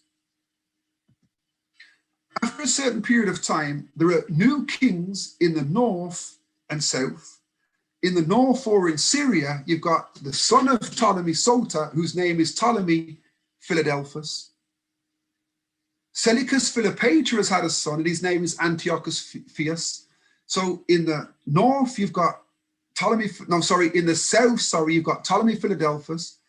After a certain period of time, there are new kings in the north and south. In the north, or in Syria, you've got the son of Ptolemy Soter, whose name is Ptolemy Philadelphus. Seleucus Philopator has had a son, and his name is Antiochus Phias. So in the north, you've got in the south, you've got Ptolemy Philadelphus.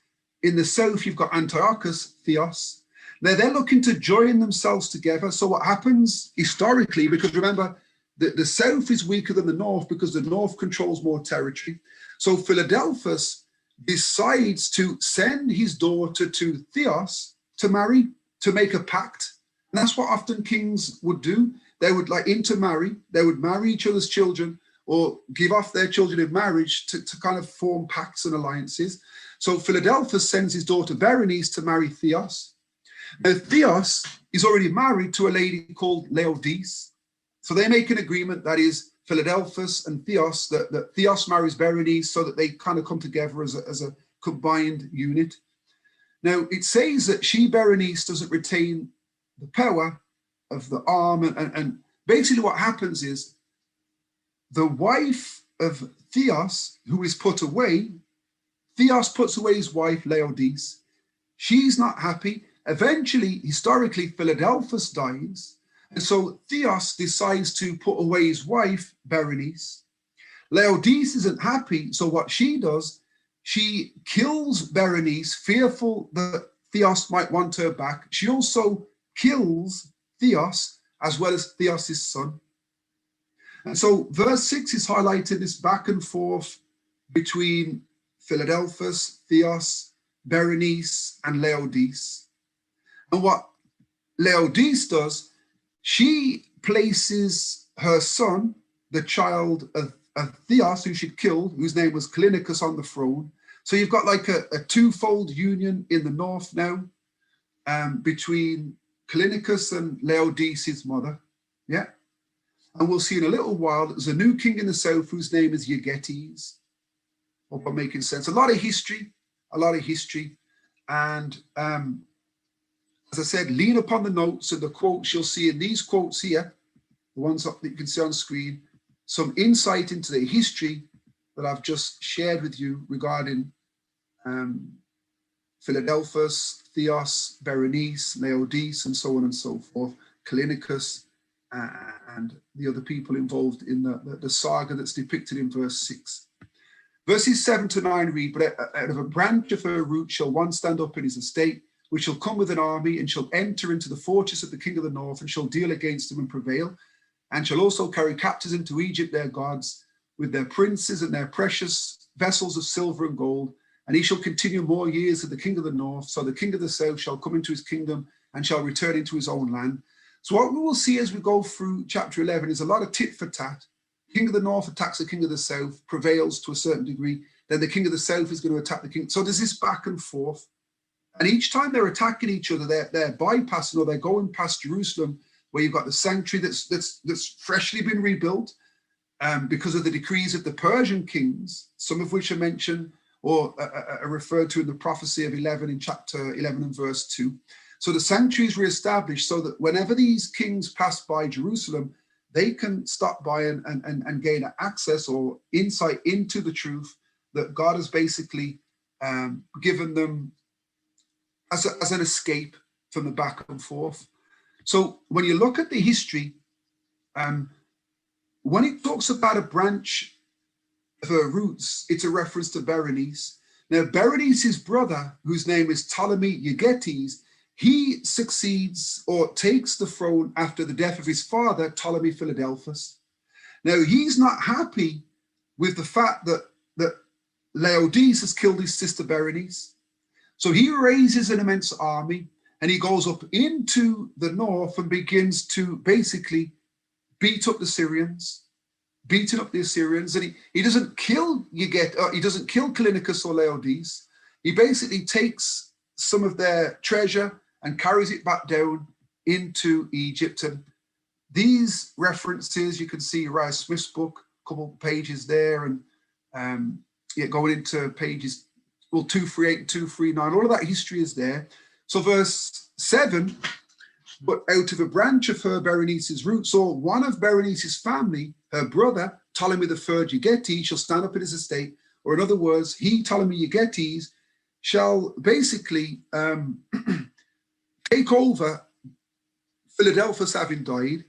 In the south, you've got Antiochus Theos. Now they're looking to join themselves together. So what happens historically, because remember, the south is weaker than the north because the north controls more territory. So Philadelphus decides to send his daughter to Theos to marry, to make a pact. And that's what often kings would do. They would intermarry. They would marry each other's children or give off their children in marriage to kind of form pacts and alliances. So Philadelphus sends his daughter Berenice to marry Theos. Now Theos is already married to a lady called Laodice. So they make an agreement, that is Philadelphus and Theos, that Theos marries Berenice so that they kind of come together as a combined unit. Now it says that Berenice doesn't retain the power of the arm, and basically what happens is the wife of Theos, who is put away, Theos puts away his wife Laodice. She's not happy. Eventually, historically, Philadelphus dies. And so Theos decides to put away his wife, Berenice. Laodice isn't happy, so what she does, she kills Berenice, fearful that Theos might want her back. She also kills Theos, as well as Theos' son. And so verse 6 is highlighting this back and forth between Philadelphus, Theos, Berenice, and Laodice. And what Laodice does, she places her son, the child of Theos, who she killed, whose name was Callinicus, on the throne. So you've got like a twofold union in the north now, between Callinicus and Laodice's mother. Yeah. And we'll see in a little while that there's a new king in the south whose name is Xerxes. Hope I'm making sense. A lot of history. And as I said, lean upon the notes and the quotes you'll see in these quotes here, the ones that you can see on screen, some insight into the history that I've just shared with you regarding Philadelphus, Theos, Berenice, Laodice, and so on and so forth, Callinicus, and the other people involved in the saga that's depicted in verse 6. Verses 7 to 9 read, "But out of a branch of her root shall one stand up in his estate, which shall come with an army, and shall enter into the fortress of the king of the north, and shall deal against him and prevail, and shall also carry captives into Egypt their gods, with their princes and their precious vessels of silver and gold. And he shall continue more years with the king of the north. So the king of the south shall come into his kingdom and shall return into his own land." So what we will see as we go through chapter 11 is a lot of tit for tat. King of the north attacks the king of the south, prevails to a certain degree. Then the king of the south is going to attack the king. So there's this back and forth. And each time they're attacking each other, they're bypassing, or they're going past Jerusalem, where you've got the sanctuary that's freshly been rebuilt because of the decrees of the Persian kings, some of which are mentioned or are referred to in the prophecy of 11 in chapter 11 and verse 2. So the sanctuary is reestablished so that whenever these kings pass by Jerusalem, they can stop by and gain access or insight into the truth that God has basically given them as an escape from the back and forth. So when you look at the history, when it talks about a branch of her roots, it's a reference to Berenice. Now, Berenice's brother, whose name is Ptolemy Euergetes, he succeeds or takes the throne after the death of his father, Ptolemy Philadelphus. Now, he's not happy with the fact that Laodice has killed his sister Berenice. So he raises an immense army and he goes up into the north and begins to basically beat up the Syrians, beating up the Assyrians. And he doesn't kill he doesn't kill Callinicus or Laodice. He basically takes some of their treasure and carries it back down into Egypt. And These references, you can see Uriah Smith's book, a couple of pages there, and going into pages, 238 and 239, all of that history is there. So verse 7, but out of a branch of her Berenice's roots, or one of Berenice's family, her brother, Ptolemy the third Eugetes, shall stand up in his estate, or in other words, he, Ptolemy Eugetes, shall basically take over Philadelphus having died.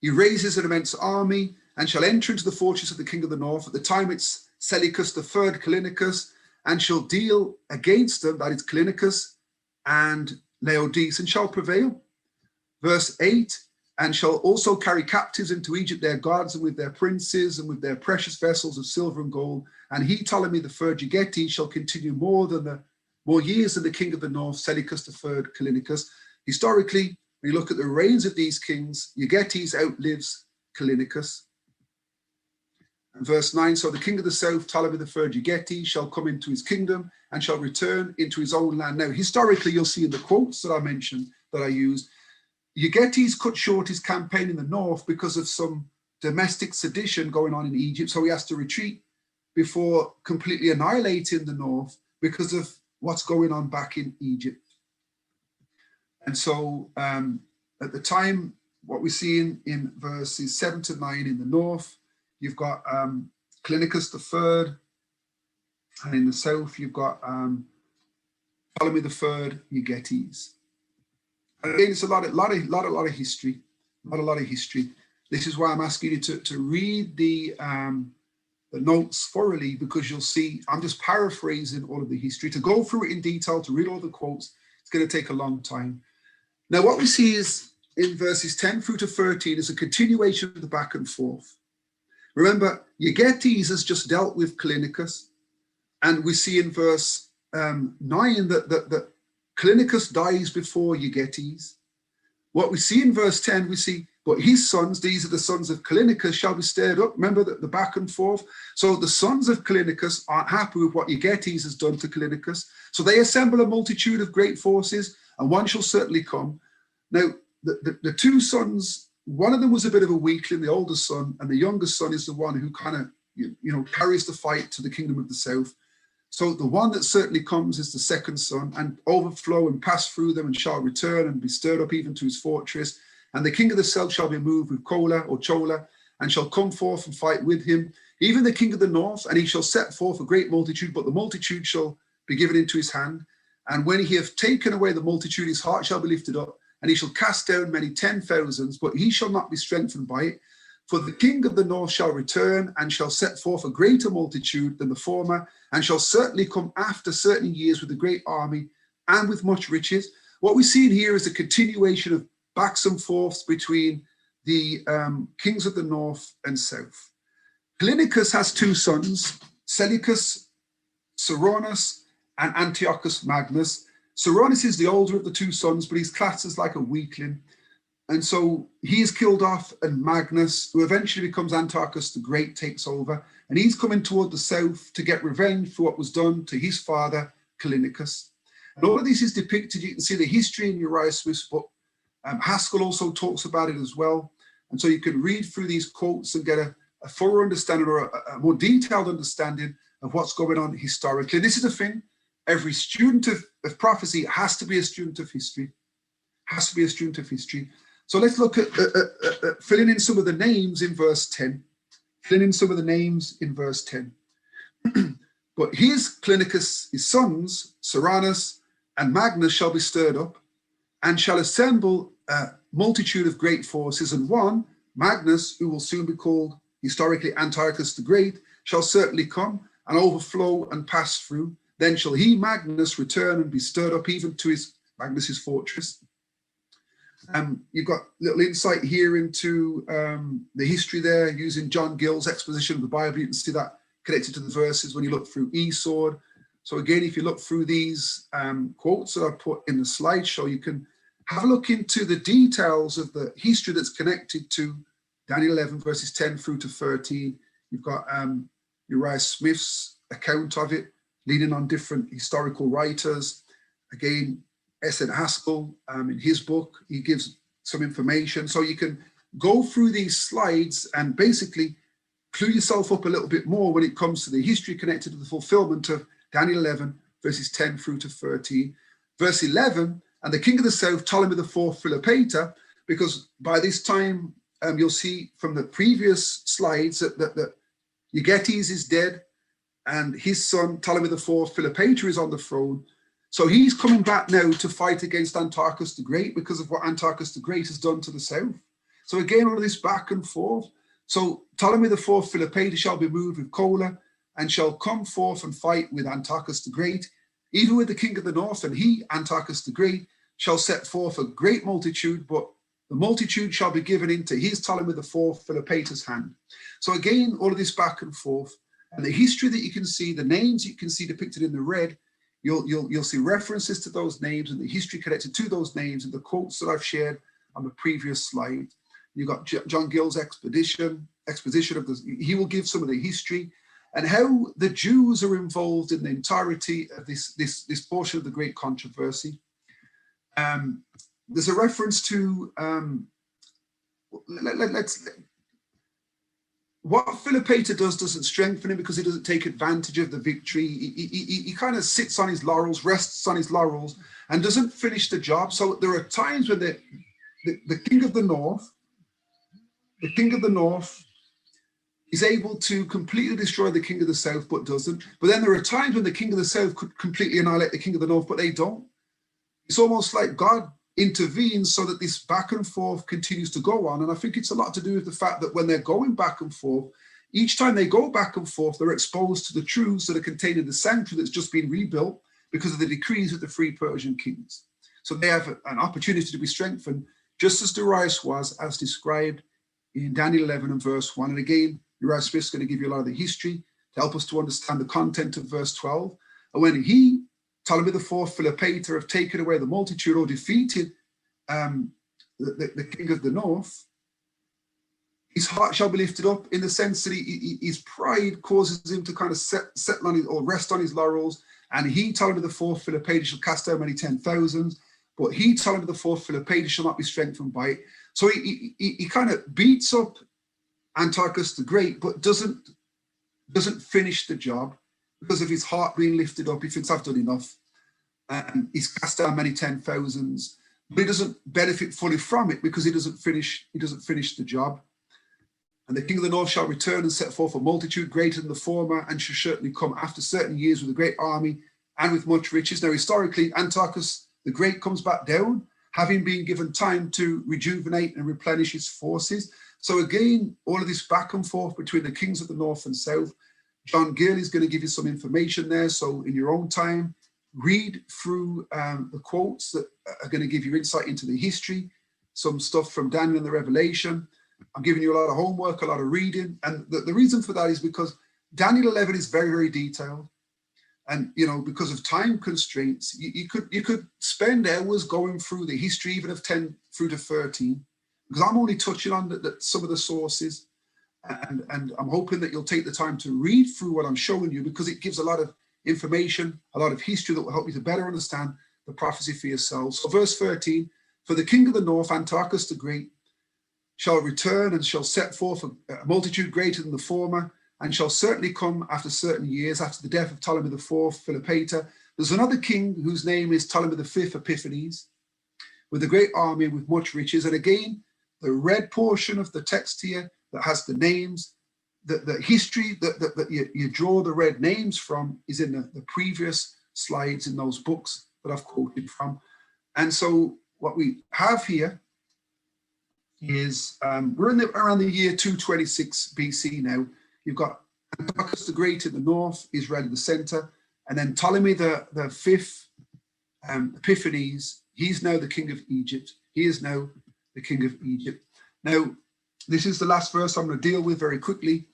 He raises an immense army and shall enter into the fortress of the king of the north. At the time it's Seleucus the third Callinicus, and shall deal against them, that is Callinicus and Laodice, and shall prevail. Verse 8, and shall also carry captives into Egypt their gods and with their princes and with their precious vessels of silver and gold. And he, Ptolemy the third Eugetes, shall continue more years than the king of the north, Seleucus the third Callinicus. Historically, when you look at the reigns of these kings, Eugetes outlives Callinicus. And verse 9, so the king of the south, Ptolemy the third Eugetes, shall come into his kingdom and shall return into his own land. Now, historically, you'll see in the quotes that I mentioned, that I used, Eugetes cut short his campaign in the north because of some domestic sedition going on in Egypt. So he has to retreat before completely annihilating the north because of what's going on back in Egypt. And so at the time, what we see in verses 7 to 9 in the north, you've got Callinicus the third, and in the south, you've got Ptolemy the third Eugetes. Again, it's a lot of history, a lot of history. This is why I'm asking you to read the notes thoroughly, because you'll see I'm just paraphrasing all of the history. To go through it in detail, to read all the quotes, it's going to take a long time. Now, what we see is in verses 10 through to 13 is a continuation of the back and forth. Remember, Eugetes has just dealt with Callinicus, and we see in verse 9 that Callinicus dies before Eugetes. What we see in verse 10, we see, but his sons, these are the sons of Callinicus, shall be stirred up. Remember the back and forth? So the sons of Callinicus aren't happy with what Eugetes has done to Callinicus. So they assemble a multitude of great forces, and one shall certainly come. Now, the two sons, one of them was a bit of a weakling, the older son, and the youngest son is the one who kind of, carries the fight to the kingdom of the south. So the one that certainly comes is the second son, and overflow and pass through them, and shall return and be stirred up even to his fortress. And the king of the south shall be moved with choler, and shall come forth and fight with him. Even the king of the north, and he shall set forth a great multitude, but the multitude shall be given into his hand. And when he hath taken away the multitude, his heart shall be lifted up, and he shall cast down many 10,000s, but he shall not be strengthened by it. For the king of the north shall return and shall set forth a greater multitude than the former, and shall certainly come after certain years with a great army and with much riches. What we see here is a continuation of backs and forths between the kings of the north and south. Callinicus has two sons, Seleucus Ceraunus and Antiochus Magnus. Ceraunus is the older of the two sons, but he's classed as like a weakling. And so he is killed off, and Magnus, who eventually becomes Antiochus the Great, takes over. And he's coming toward the south to get revenge for what was done to his father, Callinicus. And all of this is depicted. You can see the history in Uriah Smith's book. Haskell also talks about it as well. And so you can read through these quotes and get a thorough understanding, or a more detailed understanding of what's going on historically. This is the thing. Every student of prophecy has to be a student of history. Has to be a student of history. So let's look at filling in some of the names in verse 10. Filling in some of the names in verse 10. But his Callinicus, his sons, Ceraunus and Magnus, shall be stirred up, and shall assemble a multitude of great forces. And one, Magnus, who will soon be called historically Antiochus the Great, shall certainly come and overflow and pass through. Then shall he, Magnus, return and be stirred up even to Magnus's fortress. You've got a little insight here into the history there, using John Gill's exposition of the Bible. You can see that connected to the verses when you look through Esau. So again, if you look through these quotes that I put in the slideshow, you can have a look into the details of the history that's connected to Daniel 11, verses 10 through to 13. You've got Uriah Smith's account of it, leaning on different historical writers. Again, S.N. Haskell, in his book, he gives some information. So you can go through these slides and basically clue yourself up a little bit more when it comes to the history connected to the fulfillment of Daniel 11, verses 10 through to 13. Verse 11, and the king of the south, Ptolemy IV Philopator, because by this time, you'll see from the previous slides that Eugetes is dead, and his son, Ptolemy IV Philopator, is on the throne. So he's coming back now to fight against Antiochus the Great because of what Antiochus the Great has done to the south. So again, all of this back and forth. So Ptolemy IV Philopator shall be moved with choler, and shall come forth and fight with Antiochus the Great, even with the king of the north, and he, Antiochus the Great, shall set forth a great multitude, but the multitude shall be given into his Ptolemy IV Philopator's hand. So again, all of this back and forth, and the history that you can see, the names you can see depicted in the red, you'll see references to those names and the history connected to those names and the quotes that I've shared on the previous slide. You've got John Gill's exposition of this. He will give some of the history and how the Jews are involved in the entirety of this portion of the great controversy. There's a reference to what Philopator doesn't strengthen him because he doesn't take advantage of the victory. He kind of sits on his laurels, rests on his laurels, and doesn't finish the job. So there are times when the king of the north, is able to completely destroy the king of the south, but doesn't. But then there are times when the king of the south could completely annihilate the king of the north, but they don't. It's almost like God intervenes so that this back and forth continues to go on. And I think it's a lot to do with the fact that when they're going back and forth, each time they go back and forth, they're exposed to the truths that are contained in the sanctuary that's just been rebuilt because of the decrees of the three Persian kings. So they have an opportunity to be strengthened, just as Darius was, as described in Daniel 11 and verse 1. And again, Uriah Smith's going to give you a lot of the history to help us to understand the content of verse 12. And when he, Ptolemy IV Philopator, have taken away the multitude or defeated the king of the north, his heart shall be lifted up in the sense that his pride causes him to kind of settle on or rest on his laurels. And he, Ptolemy IV Philopator, shall cast down many 10,000s, but he, Ptolemy IV Philopator, shall not be strengthened by it. So he kind of beats up Antiochus the Great, but doesn't finish the job because of his heart being lifted up. He thinks, I've done enough. And he's cast down many 10,000s, but he doesn't benefit fully from it because he doesn't finish the job. And the king of the north shall return and set forth a multitude greater than the former, and shall certainly come after certain years with a great army and with much riches. Now, historically, Antiochus the Great comes back down, having been given time to rejuvenate and replenish his forces. So again, all of this back and forth between the kings of the north and south. John Gill is going to give you some information there. So in your own time, read through the quotes that are going to give you insight into the history, some stuff from Daniel and the Revelation. I'm giving you a lot of homework, a lot of reading. And the reason for that is because Daniel 11 is very, very detailed. And, you know, because of time constraints, you could spend hours going through the history, even of 10 through to 13, because I'm only touching on some of the sources. And I'm hoping that you'll take the time to read through what I'm showing you, because it gives a lot of information, a lot of history that will help you to better understand the prophecy for yourselves. So verse 13, for the king of the north, Antiochus the Great, shall return and shall set forth a multitude greater than the former, and shall certainly come after certain years, after the death of Ptolemy IV Philopator. There's another king whose name is Ptolemy V Epiphanes, with a great army and with much riches. And again, the red portion of the text here that has the names, the history that you draw the red names from is in the previous slides in those books that I've quoted from. And so what we have here is we're in around the year 226 BC now. You've got Antiochus the Great in the north, Israel in the center, and then Ptolemy the fifth, Epiphanes, he's now the king of Egypt. He is now the king of Egypt. Now, this is the last verse I'm going to deal with very quickly.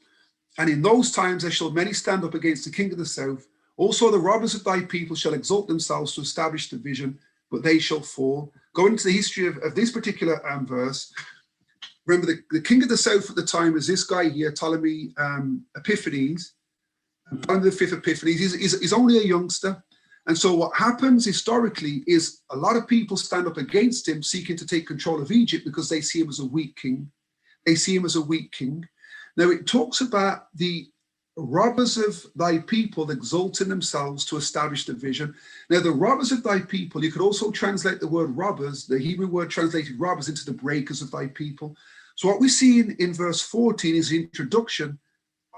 And in those times there shall many stand up against the king of the south. Also the robbers of thy people shall exalt themselves to establish the vision, but they shall fall. Going into the history of this particular verse, remember the king of the south at the time is this guy here, Ptolemy Epiphanes. And Ptolemy the fifth Epiphanes, he's only a youngster. And so what happens historically is a lot of people stand up against him, seeking to take control of Egypt because they see him as a weak king. they see him as a weak king. Now it talks about the robbers of thy people exalting themselves to establish the vision. Now the robbers of thy people, you could also translate the word robbers, the Hebrew word translated robbers, into the breakers of thy people. So what we see in verse 14 is the introduction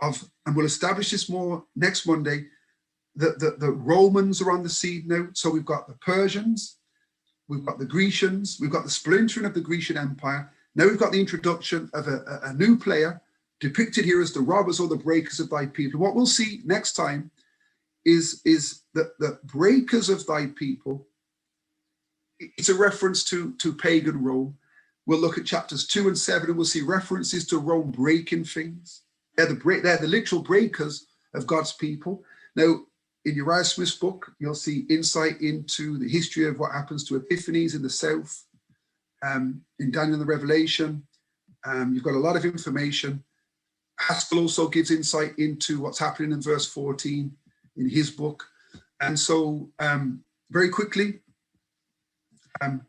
of, and we'll establish this more next Monday, the Romans are on the scene now. So we've got the Persians, we've got the Grecians, we've got the splintering of the Grecian Empire. Now we've got the introduction of a new player depicted here as the robbers or the breakers of thy people. What we'll see next time is that the breakers of thy people, it's a reference to pagan Rome. We'll look at chapters 2 and 7 and we'll see references to Rome breaking things. They're the literal breakers of God's people. Now, in Uriah Smith's book, you'll see insight into the history of what happens to Epiphanes in the south. In Daniel and the Revelation, you've got a lot of information. Haskell also gives insight into what's happening in verse 14 in his book. And so very quickly, in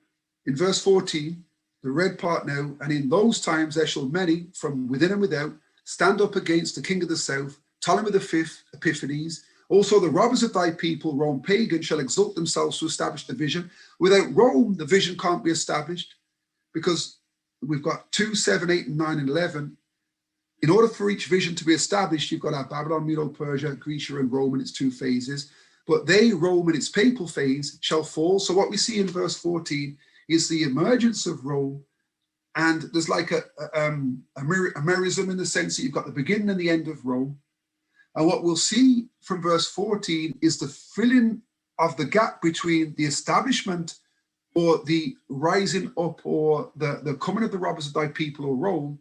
verse 14, the red part now, and in those times there shall many from within and without stand up against the king of the south, Ptolemy the fifth, Epiphanes. Also the robbers of thy people, Rome pagan, shall exalt themselves to establish the vision. Without Rome, the vision can't be established, because we've got 2, 7, 8, and 9, and 11. In order for each vision to be established, you've got to have Babylon, Medo-Persia, Grecia, and Rome in its 2 phases. But they, Rome in its papal phase, shall fall. So what we see in verse 14 is the emergence of Rome. And there's like a merism in the sense that you've got the beginning and the end of Rome. And what we'll see from verse 14 is the filling of the gap between the establishment or the rising up or the coming of the robbers of thy people or Rome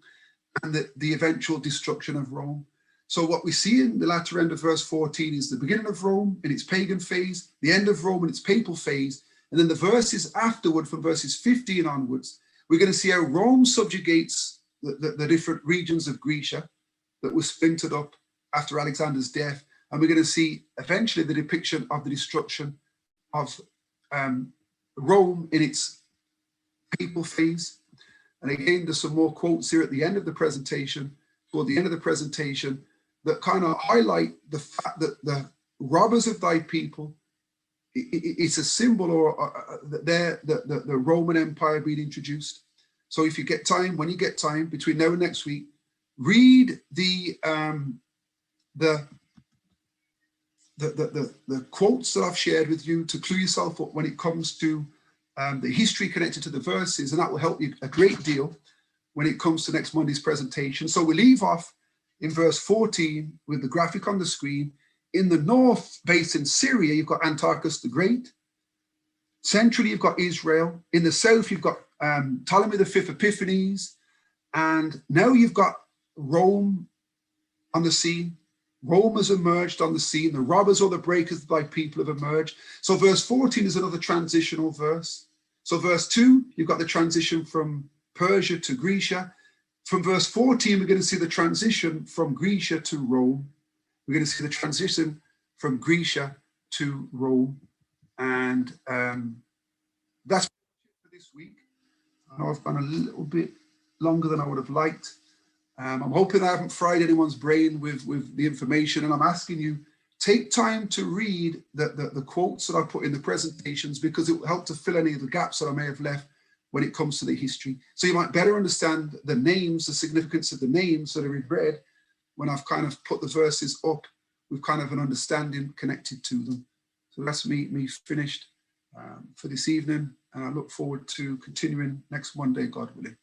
and the eventual destruction of Rome. So what we see in the latter end of verse 14 is the beginning of Rome in its pagan phase, the end of Rome in its papal phase, and then the verses afterward from verses 15 onwards, we're going to see how Rome subjugates the different regions of Grecia that were splintered up after Alexander's death. And we're going to see eventually the depiction of the destruction of Rome in its papal phase. And again, there's some more quotes here at the end of the presentation, toward the end of the presentation, that kind of highlight the fact that the robbers of thy people, it's a symbol or the Roman Empire being introduced. So if you get time, when you get time, between now and next week, read the quotes that I've shared with you to clue yourself up when it comes to the history connected to the verses, and that will help you a great deal when it comes to next Monday's presentation. So we leave off in verse 14 with the graphic on the screen. In the north, based in Syria, you've got Antiochus the Great. Centrally, you've got Israel. In the south, you've got Ptolemy the fifth, Epiphanes. And now you've got Rome on the scene. Rome has emerged on the scene. The robbers or the breakers by people have emerged. So verse 14 is another transitional verse. So verse 2, you've got the transition from Persia to Grecia. From verse 14, we're going to see the transition from Grecia to Rome. We're going to see the transition from Grecia to Rome. And that's for this week. I know I've gone a little bit longer than I would have liked. I'm hoping I haven't fried anyone's brain with the information, and I'm asking you, take time to read the quotes that I put in the presentations, because it will help to fill any of the gaps that I may have left when it comes to the history. So you might better understand the names, the significance of the names that are in red when I've kind of put the verses up with kind of an understanding connected to them. So that's me finished for this evening, and I look forward to continuing next Monday, God willing.